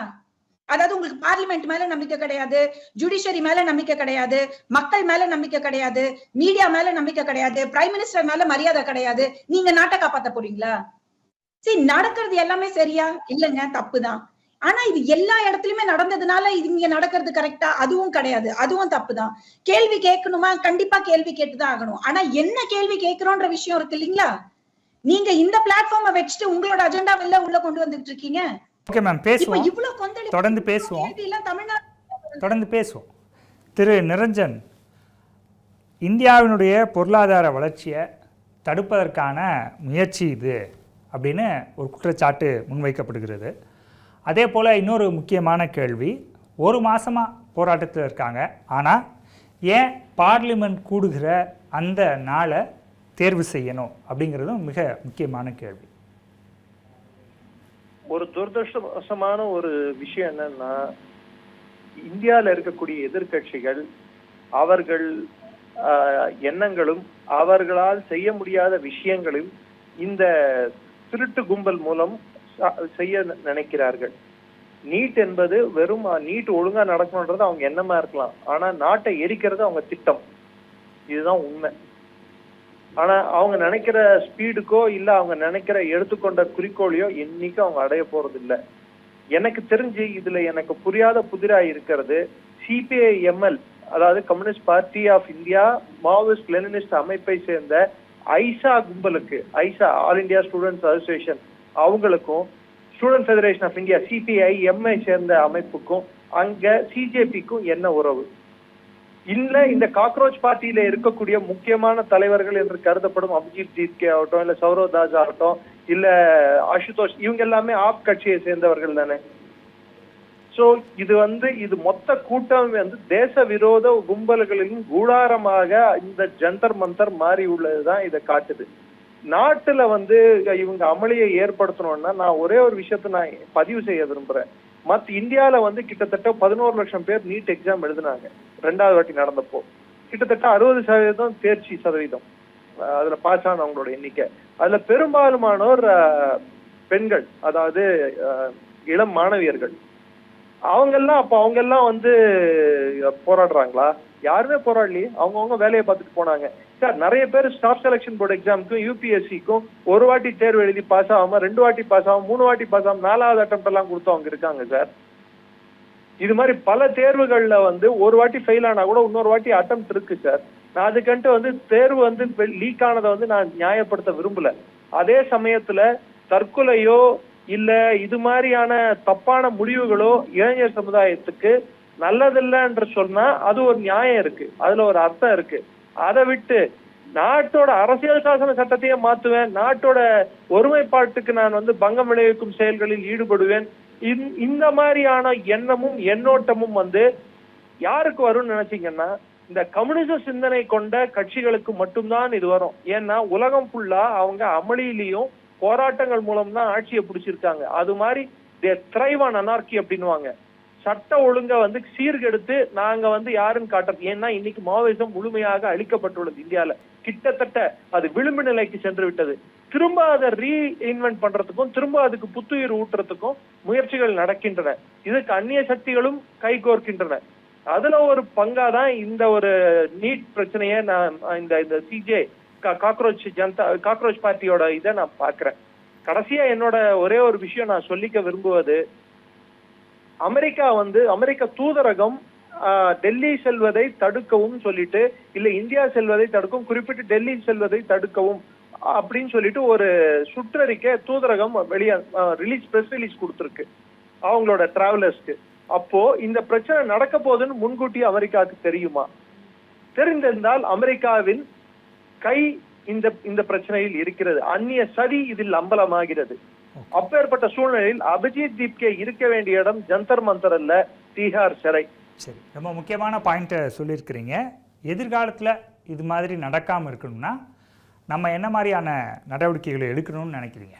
அதாவது உங்களுக்கு பார்லிமெண்ட் மேல நம்பிக்கை கிடையாது, ஜுடிஷியரி மேல நம்பிக்கை கிடையாது, மக்கள் மேல நம்பிக்கை கிடையாது, மீடியா மேல நம்பிக்கை கிடையாது, பிரைம் மினிஸ்டர் மேல மரியாதை கிடையாது, நீங்க நாட்டை காப்பாத்த போறீங்களா? சரி, நடக்கிறது எல்லாமே சரியா? இல்லைங்க, தப்புதான். ஆனா இது எல்லா இடத்துலயுமே நடந்ததுனால இது இங்க நடக்கிறது கரெக்டா? அதுவும் கிடையாது, அதுவும் தப்புதான். கேள்வி கேட்கணுமா? கண்டிப்பா கேள்வி கேட்டுதான் ஆகணும். ஆனா என்ன கேள்வி கேட்கிறோன்ற விஷயம் இருக்கு இல்லைங்களா? நீங்க இந்த பிளாட்ஃபார்மை வச்சுட்டு உங்களோட அஜெண்டா வெளில உள்ள கொண்டு வந்துட்டு இருக்கீங்க. ஓகே மேம், பேசுவோம், இவ்வளவு கொந்தளி தொடர்ந்து பேசுவோம், தொடர்ந்து பேசுவோம். திரு நிரஞ்சன், இந்தியாவினுடைய பொருளாதார வளர்ச்சியை தடுப்பதற்கான முயற்சி இது அப்படின்னு ஒரு குற்றச்சாட்டு முன்வைக்கப்படுகிறது. அதே போல் இன்னொரு முக்கியமான கேள்வி, ஒரு மாதமாக போராட்டத்தில் இருக்காங்க, ஆனால் ஏன் பார்லிமெண்ட் கூடுகிற அந்த நாளை தேர்வு செய்யணும் அப்படிங்கிறதும் மிக முக்கியமான கேள்வி. ஒரு துரதிருஷ்டவசமான ஒரு விஷயம் என்னன்னா, இந்தியாவில் இருக்கக்கூடிய எதிர்கட்சிகள் அவர்கள் எண்ணங்களும் அவர்களால் செய்ய முடியாத விஷயங்களும் இந்த திருட்டு கும்பல் மூலம் செய்ய நினைக்கிறார்கள். நீட் என்பது வெறும் நீட் ஒழுங்கா நடக்கணுன்றது அவங்க எண்ணமா இருக்கலாம், ஆனா நாட்டை எரிக்கிறது அவங்க திட்டம். இதுதான் உண்மை. ஆனா அவங்க நினைக்கிற ஸ்பீடுக்கோ இல்ல அவங்க நினைக்கிற எடுத்துக்கொண்ட குறிக்கோளையோ என்னைக்கு அவங்க அடைய போறது இல்லை. எனக்கு தெரிஞ்சு இதுல எனக்கு புரியாத புதிரா இருக்கிறது CPIML, அதாவது communist party of India Maoist Leninist அமைப்பை சேர்ந்த ஐசா கும்பலுக்கு, AISA all India students association அவங்களுக்கும் student federation of India CPIM சேர்ந்த அமைப்புக்கும் அங்க CJPக்கும் என்ன உறவு? இல்ல இந்த காக்ரோச் பார்ட்டியில இருக்கக்கூடிய முக்கியமான தலைவர்கள் என்று கருதப்படும் அபிஜித் ஜித்கே ஆகட்டும், இல்ல சௌரவ் தாஸ் ஆகட்டும், இல்ல அசுதோஷ், இவங்க எல்லாமே ஆப் கட்சியை சேர்ந்தவர்கள் தானே. சோ இது மொத்த கூட்டம் தேச விரோத கும்பல்களின் கூடாரமாக இந்த ஜந்தர் மந்தர் மாறி உள்ளதுதான் இதை காட்டுது. நாட்டுல இவங்க அமளியை ஏற்படுத்தணும்னா நான் ஒரே ஒரு விஷயத்த நான் பதிவு செய்ய விரும்புறேன். இந்தியாவில கிட்டத்தட்ட 11 லட்சம் பேர் நீட் எக்ஸாம் எழுதினாங்க 2வது வாட்டி நடந்தப்போ. கிட்டத்தட்ட 60% தேர்ச்சி சதவீதம், அதுல பாஸ் ஆனவங்களோட எண்ணிக்கை. அதுல பெரும்பாலுமானோர் பெண்கள், அதாவது இளம் மாணவியர்கள். அவங்க எல்லாம் வந்து போராடுறாங்களா? யாருமே போராடலையே. அவங்கவுங்க வேலையை பார்த்துட்டு போனாங்க சார். நிறைய பேர் ஸ்டாஃப் செலக்ஷன் போர்டு எக்ஸாமுக்கும் யூபிஎஸ்சிக்கும் ஒரு வாட்டி தேர்வு எழுதி பாஸ் ஆகாம, 2 வாட்டி பாஸ் ஆகும், 3 வாட்டி பாஸ் ஆகும், 4வது அட்டெம்ப்ட் எல்லாம் கொடுத்தவங்க இருக்காங்க சார். இது மாதிரி பல தேர்வுகள்ல வந்து ஒரு வாட்டி ஃபெயில் ஆனா கூட இன்னொரு வாட்டி அட்டெம்ப்ட் இருக்கு சார். நான் அதுக்கன்ட்டு வந்து தேர்வு வந்து லீக் ஆனதை வந்து நான் நியாயப்படுத்த விரும்பல. அதே சமயத்துல தற்கொலையோ இல்ல இது மாதிரியான தப்பான முடிவுகளோ இளைஞர் சமுதாயத்துக்கு நல்லதில்லைன்ற சொன்னா அது ஒரு நியாயம் இருக்கு, அதுல ஒரு அர்த்தம் இருக்கு. அதை விட்டு நாட்டோட அரசியல் சாசன சட்டத்தையே மாத்துவேன், நாட்டோட ஒருமைப்பாட்டுக்கு நான் வந்து பங்கம் விளைவிக்கும் செயல்களில் ஈடுபடுவேன், இந்த மாதிரியான எண்ணமும் எண்ணோட்டமும் வந்து யாருக்கு வரும்னு நினைச்சீங்கன்னா இந்த கம்யூனிச சிந்தனை கொண்ட கட்சிகளுக்கு மட்டும்தான் இது வரும். ஏன்னா உலகம் ஃபுல்லா அவங்க அமளியிலையும் போராட்டங்கள் மூலம் தான் ஆட்சியை பிடிச்சிருக்காங்க. அது மாதிரி thrive on anarchy அப்படின்னுவாங்க. சட்ட ஒழுங்க வந்து சீர்கெடுத்து நாங்க வந்து யாருன்னு காட்டுறது. ஏன்னா இன்னைக்கு மாவோயிசம் முழுமையாக அழிக்கப்பட்டுள்ளது இந்தியால. கிட்டத்தட்ட அது விளிம்பு நிலைக்கு சென்று விட்டது. திரும்ப அதை ரீஇன்வென்ட் பண்றதுக்கும் திரும்ப அதுக்கு புத்துயிர் ஊட்டுறதுக்கும் முயற்சிகள் நடக்கின்றன. இதுக்கு அந்நிய சக்திகளும் கைகோர்க்கின்றன. அதுல ஒரு பங்காதான் இந்த ஒரு நீட் பிரச்சனையை நான் இந்த சிஜே காக்ரோச் பார்ட்டியோட இதை நான் பாக்குறேன். கடைசியா என்னோட ஒரே ஒரு விஷயம் நான் சொல்லிக்க விரும்புவது, அமெரிக்க தூதரகம் டெல்லி செல்வதை தடுக்கவும் சொல்லிட்டு, இல்ல இந்தியா செல்வதை தடுக்கவும், குறிப்பிட்டு டெல்லி செல்வதை தடுக்கவும் அப்படின்னு சொல்லிட்டு ஒரு சுற்றறிக்கை தூதரகம் பிரஸ் ரிலீஸ் கொடுத்துருக்கு அவங்களோட டிராவலர்ஸ்க்கு. அப்போ இந்த பிரச்சனை நடக்க போகுதுன்னு முன்கூட்டியே அமெரிக்காவுக்கு தெரியுமா? தெரிந்திருந்தால் அமெரிக்காவின் கை இந்த பிரச்சனையில் இருக்கிறது. அந்நிய சதி இதில் அம்பலமாகிறது. அப்பேற்பட்ட சூழ்நிலையில் அபிஜித் தீப்கே இருக்க வேண்டிய இடம் ஜந்தர் மந்தர் அல்ல, தீஹார் சிறை. சரி, ரொம்ப முக்கியமான பாயிண்ட்டை சொல்லியிருக்கிறீங்க. எதிர்காலத்தில் இது மாதிரி நடக்காமல் இருக்கணும்னா நம்ம என்ன மாதிரியான நடவடிக்கைகளை எடுக்கணும்னு நினைக்கிறீங்க?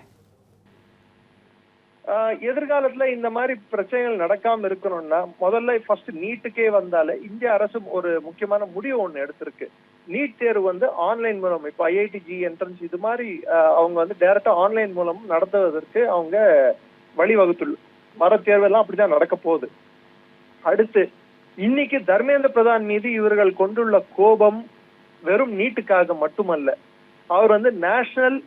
எதிர்காலத்துல இந்த மாதிரி பிரச்சனைகள் நடக்காம இருக்கணும்னா முதல்ல ஃபர்ஸ்ட் நீட்டுக்கே வந்தாலே இந்திய அரசு ஒரு முக்கியமான முடிவு ஒண்ணு எடுத்திருக்கு. நீட் தேர்வு வந்து ஆன்லைன் மூலம், இப்போ ஐஐடி என்ட்ரன்ஸ் இது மாதிரி அவங்க வந்து டைரக்டா ஆன்லைன் மூலம் நடத்துவதற்கு அவங்க வழிவகுத்துள்ள மர தேர்வு எல்லாம் அப்படிதான் நடக்க போகுது. அடுத்து இன்னைக்கு தர்மேந்திர பிரதான் மீது இவர்கள் கொண்டுள்ள கோபம் வெறும் நீட்டுக்காக மட்டுமல்ல, அவர் வந்து நேஷனல்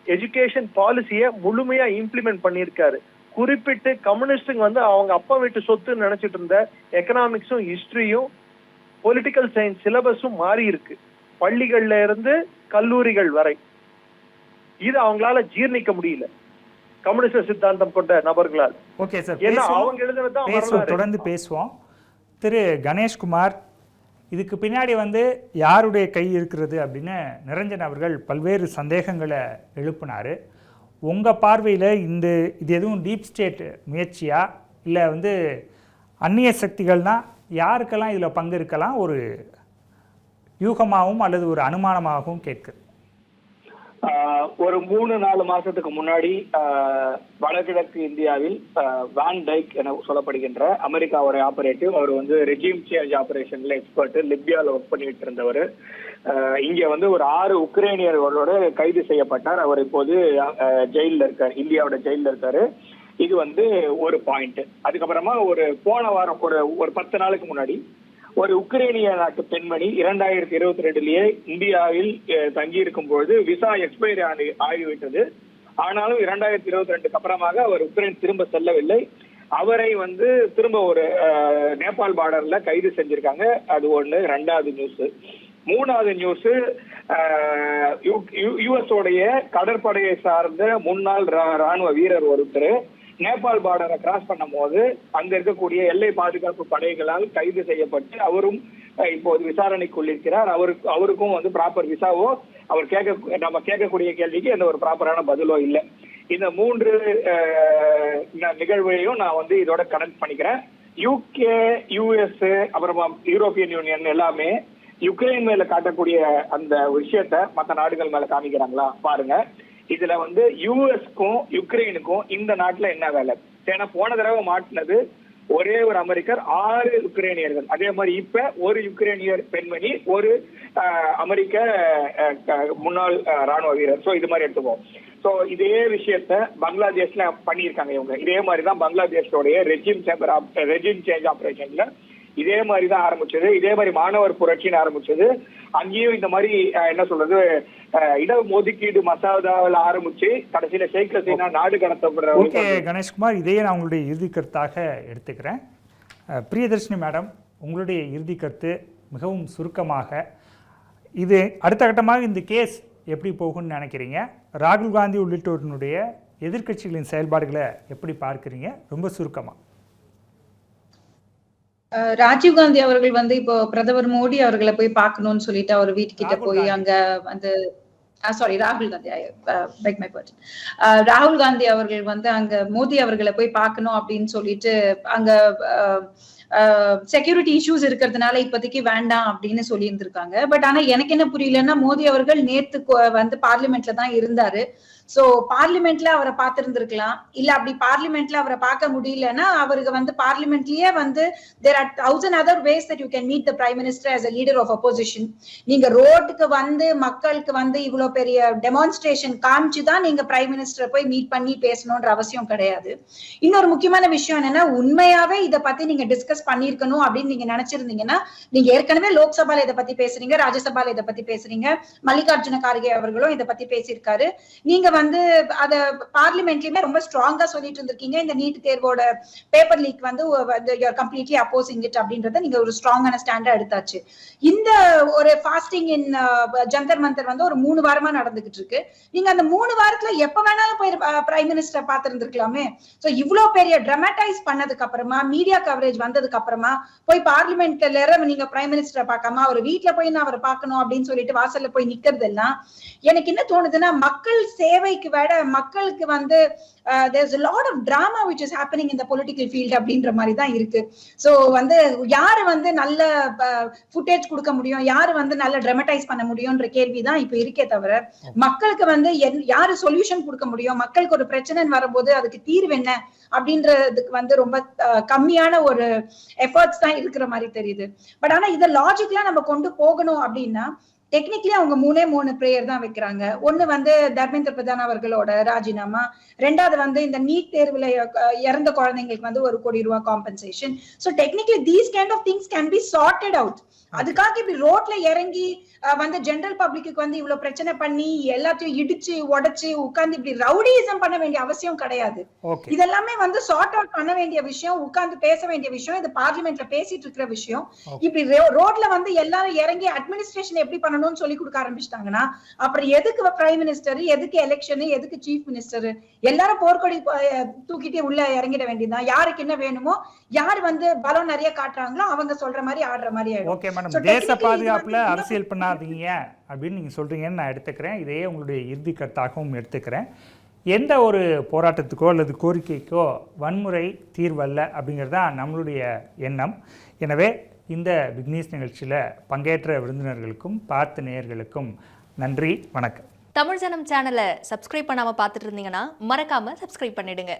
எஜுகேஷன் பாலிசியை முழுமையா இம்ப்ளிமெண்ட் பண்ணியிருக்காரு. குறிப்பிட்டு கம்யூனிஸ்டுங்க வந்து அவங்க அப்பா வீட்டு சொத்துன்னு நினைச்சிட்டு இருந்த எக்கனாமிக்ஸும் ஹிஸ்டரியும் பொலிட்டிக்கல் சயின்ஸ் சிலபஸும் மாறி இருக்கு, பள்ளிகள்ல இருந்து கல்லூரிகள் வரை. இது அவங்களால ஜீர்ணிக்க முடியல கம்யூனிஸ்ட் சித்தாந்தம் கொண்ட நபர்களால். ஓகே சார், ஏன்னா அவங்க எழுதுனதான் தொடர்ந்து பேசுவோம். திரு கணேஷ்குமார், இதுக்கு பின்னாடி வந்து யாருடைய கை இருக்கிறது அப்படின்னு நிரஞ்சன் அவர்கள் பல்வேறு சந்தேகங்களை எழுப்பினார். உங்கள் பார்வையில் இது எதுவும் டீப் ஸ்டேட் முயற்சியா, இல்லை வந்து அந்நிய சக்திகள்னால் யாருக்கெல்லாம் இதில் பங்கு இருக்கலாம், ஒரு யூகமாகவும் அல்லது ஒரு அனுமானமாகவும் கேட்குது? ஒரு 3-4 மாசத்துக்கு முன்னாடி வடகிழக்கு இந்தியாவில் வான் டைக் என சொல்லப்படுகின்ற அமெரிக்காவோட ஆபரேட்டிவ், அவர் வந்து ரெஜிம் சேஞ்ச் ஆபரேஷன்ல எக்ஸ்பர்ட், லிபியால ஒர்க் பண்ணிட்டு இருந்தவர். இங்க வந்து ஒரு 6 உக்ரைனியர்களோட கைது செய்யப்பட்டார். அவர் இப்போது ஜெயில இருக்காரு, இந்தியாவோட ஜெயில இருக்காரு. இது வந்து ஒரு பாயிண்ட். அதுக்கப்புறமா போன வாரம் ஒரு 10 நாளுக்கு முன்னாடி ஒரு உக்ரைனிய நாட்டு பெண்மணி 2022லயே இந்தியாவில் தங்கி இருக்கும் பொழுது விசா எக்ஸ்பைரி ஆகிவிட்டது. ஆனாலும் 2022க்கு அப்புறமாக அவர் உக்ரைன் திரும்ப செல்லவில்லை. அவரை வந்து திரும்ப ஒரு நேபாள் பார்டர்ல கைது செஞ்சிருக்காங்க. அது ஒண்ணு. 2வது நியூஸ். 3வது நியூஸ், யுஎஸ் உடைய கடற்படையை சார்ந்த முன்னாள் ராணுவ வீரர் ஒருத்தர் நேபாள் பார்டரை கிராஸ் பண்ணும் போது அங்க இருக்கக்கூடிய எல்லை பாதுகாப்பு படைகளால் கைது செய்யப்பட்டு அவரும் இப்போது விசாரணைக்குள்ளிருக்கிறார். அவருக்கும் வந்து ப்ராப்பர் விசாவோ, நம்ம கேட்கக்கூடிய கேள்விக்கு எந்த ஒரு ப்ராப்பரான பதிலோ இல்லை. இந்த 3 நிகழ்வையும் நான் வந்து இதோட கனெக்ட் பண்ணிக்கிறேன். யூகே, யுஎஸ், அப்புறமா யூரோப்பியன் யூனியன் எல்லாமே யுக்ரைன் மேல காட்டக்கூடிய அந்த விஷயத்த மற்ற நாடுகள் மேல காமிக்கிறாங்களா பாருங்க. இதுல வந்து யுஎஸ்க்கும் யுக்ரைனுக்கும் இந்த நாட்டுல என்ன வேலை? ஏன்னா போன தடவை மாட்டினது ஒரே ஒரு அமெரிக்கர் 6 யுக்ரைனியர்கள். அதே மாதிரி இப்ப ஒரு யுக்ரைனியர் பெண்மணி, ஒரு அமெரிக்க முன்னாள் ராணுவ வீரர். சோ இது மாதிரி எடுத்துப்போம். சோ இதே விஷயத்த பங்களாதேஷ்ல பண்ணியிருக்காங்க இவங்க. இதே மாதிரிதான் பங்களாதேஷோடைய ரெஜிம் சேஞ்ச் ஆபரேஷன்ல இதே மாதிரிதான் ஆரம்பிச்சது. இதே மாதிரி மாணவர் புரட்சின்னு ஆரம்பிச்சது. அங்கேயும் இந்த மாதிரி என்ன சொல்றது, இடஒதுக்கீடு மசோதாவில் ஆரம்பிச்சு கடைசியில ஷேக் ஹசீனா நாடு கடத்தப்படுற. ஓகே கணேஷ்குமார், இதையே நான் உங்களுடைய இறுதி கருத்தாக எடுத்துக்கிறேன். பிரியதர்ஷினி மேடம், உங்களுடைய இறுதி கருத்து மிகவும் சுருக்கமாக, இது அடுத்த கட்டமாக இந்த கேஸ் எப்படி போகும்னு நினைக்கிறீங்க? ராகுல் காந்தி உள்ளிட்டோருடைய எதிர்க்கட்சிகளின் செயல்பாடுகளை எப்படி பார்க்குறீங்க? ரொம்ப சுருக்கமாக. ராஜீவ் காந்தி அவர்கள் வந்து இப்போ பிரதமர் மோடி அவர்களை போய் பார்க்கணும்னு சொல்லிட்டு அவர் வீட்டுக்கிட்ட போய் அங்க வந்து சாரி ராகுல் காந்தி, ராகுல் காந்தி அவர்கள் வந்து அங்க மோடி அவர்களை போய் பார்க்கணும் அப்படின்னு சொல்லிட்டு அங்க செக்யூரிட்டி இஷ்யூஸ் இருக்கிறதுனால இப்போதைக்கு வேண்டாம் அப்படின்னு சொல்லி இருந்திருக்காங்க. பட் ஆனா எனக்கு என்ன புரியலன்னா, மோடி அவர்கள் நேத்து வந்து பார்லிமெண்ட்ல தான் இருந்தாரு. சோ பார்லிமெண்ட்ல அவரை பார்த்திருந்திருக்கலாம். இல்ல அப்படி பார்லிமெண்ட்ல அவரை பார்க்க முடியலன்னா அவருக்கு வந்து பார்லிமெண்ட்லயே வந்து there are 1000 other ways that you can meet the prime minister as a leader of opposition. நீங்க ரோட்டுக்கு வந்து மக்களுக்கு வந்து இவ்வளவு பெரிய டெமான்ஸ்ட்ரேஷன் காமிச்சுதான் நீங்க பிரைம் மினிஸ்டரை போய் மீட் பண்ணி பேசணும்ன்ற அவசியம் கிடையாது. இன்னொரு முக்கியமான விஷயம் என்னன்னா, உண்மையாவே இதை பத்தி நீங்க டிஸ்கஸ் பண்ணிருக்கணும் அப்படின்னு நீங்க நினைச்சிருந்தீங்கன்னா, நீங்க ஏற்கனவே லோக்சபால இதை பத்தி பேசுறீங்க, ராஜ்யசபால இதை பத்தி பேசுறீங்க, மல்லிகார்ஜுன கார்கே அவர்களும் இதை பத்தி பேசியிருக்காரு. நீங்க வந்து அத பார்லிமெண்ட்லயுமே ரொம்ப ஸ்ட்ராங்கா சொல்லிட்டு இருந்திருக்கீங்க. இந்த நீட் தேர்வோட பேப்பர் லீக் வந்து கம்ப்ளீட்லி அப்போசிங் இட் அப்படின்றத நீங்க ஒரு ஸ்ட்ராங்கான ஸ்டாண்டா எடுத்தாச்சு. இந்த ஒரு ஃபாஸ்டிங் இன் ஜந்தர் மந்தர் வந்து ஒரு 3 வாரமா நடந்துகிட்டு இருக்கு. நீங்க அந்த 3 வாரத்துல எப்ப வேணாலும் போய் பிரைம் மினிஸ்டர் பார்த்திருந்திருக்கலாமே. சோ இவ்வளவு பெரிய டிராமடைஸ் பண்ணதுக்கு அப்புறமா, மீடியா கவரேஜ் வந்ததுக்கு அப்புறமா போய் பார்லிமெண்ட்ல நீங்க பிரைம் மினிஸ்டரை பார்க்காம அவர் வீட்டுல போய் நான் அவரை பார்க்கணும் அப்படின்னு சொல்லிட்டு வாசல்ல போய் நிக்கிறது எல்லாம் எனக்கு என்ன தோணுதுன்னா, மக்கள் சேவைக்கு விட மக்களுக்கு வந்து there's a lot of drama which is happening in the political field அப்படின்ற மாதிரி தான் இருக்கு. சோ வந்து யாரு வந்து நல்ல ஃபுட்டேஜ் கொடுக்க முடியும், யாரு வந்து நல்ல டிராமடைஸ் பண்ண முடியும்ன்ற கேள்விதான் இப்ப இருக்கே தவிர, மக்களுக்கு வந்து யாரு சொல்யூஷன் கொடுக்க முடியும், மக்களுக்கு ஒரு பிரச்சனை வரும்போது அதுக்கு தீர்வு என்ன அப்படின்றதுக்கு வந்து ரொம்ப கம்மியான ஒரு எஃபர்ட்ஸ் தான் இருக்கிற மாதிரி தெரியுது. பட் ஆனா இதை லாஜிக்கலா நம்ம கொண்டு போகணும் அப்படின்னா, டெக்னிக்கலி அவங்க 3 பிரேயர் தான் வைக்கிறாங்க. ஒண்ணு வந்து தர்மேந்திர பிரதான் அவர்களோட ராஜினாமா, 2வது வந்து இந்த நீட் தேர்வுல இறந்த குழந்தைங்களுக்கு வந்து 1 கோடி ரூபாய் compensation. So technically these kind of things can be sorted out. அதுக்காக இப்படி ரோட்ல இறங்கி வந்து ஜெனரல் பப்ளிக்கு வந்து இவ்வளவு பிரச்சனை பண்ணி எல்லாத்தையும் இடிச்சு உடைச்சு உட்கார்ந்து இப்படி ரவுடிசம் பண்ண வேண்டிய அவசியம் கிடையாது. இதெல்லாமே வந்து சார்ட் அவுட் பண்ண வேண்டிய விஷயம், உட்கார்ந்து பேச வேண்டிய விஷயம், இது பார்லிமெண்ட்ல பேசிட்டு இருக்கிற விஷயம். இப்படி ரோட்ல வந்து எல்லாரும் இறங்கி அட்மினிஸ்ட்ரேஷன் எப்படி பண்ணணும்னு சொல்லி கொடுக்க ஆரம்பிச்சிட்டாங்கன்னா, அப்புறம் எதுக்கு பிரைம் மினிஸ்டர், எதுக்கு எலெக்ஷன், எதுக்கு சீஃப் மினிஸ்டர்? எல்லாரும் போர்க்கொடி தூக்கிட்டே உள்ள இறங்கிட வேண்டியதுதான். யாருக்கு என்ன வேணுமோ, யார் வந்து பலம் நிறைய காட்டுறாங்களோ அவங்க சொல்ற மாதிரி ஆடுற மாதிரி ஆயிடும். தேச பாதுகாப்புல அரசியல் பண்ணாதீங்க அப்படின்னு நீங்க சொல்றீங்கன்னு நான் எடுத்துக்கிறேன். இதையே உங்களுடைய இறுதி கருத்தாகவும் எடுத்துக்கிறேன். எந்த ஒரு போராட்டத்துக்கோ அல்லது கோரிக்கைக்கோ வன்முறை தீர்வல்ல அப்படிங்கிறது தான் நம்மளுடைய எண்ணம். எனவே இந்த பிக் நியூஸ் நிகழ்ச்சியில் பங்கேற்ற விருந்தினர்களுக்கும் பார்த்த நேயர்களுக்கும் நன்றி, வணக்கம். தமிழ் ஜனம் சேனலை சப்ஸ்கிரைப் பண்ணாமல் பார்த்துட்டு இருந்தீங்கன்னா மறக்காமல் சப்ஸ்கிரைப் பண்ணிடுங்க.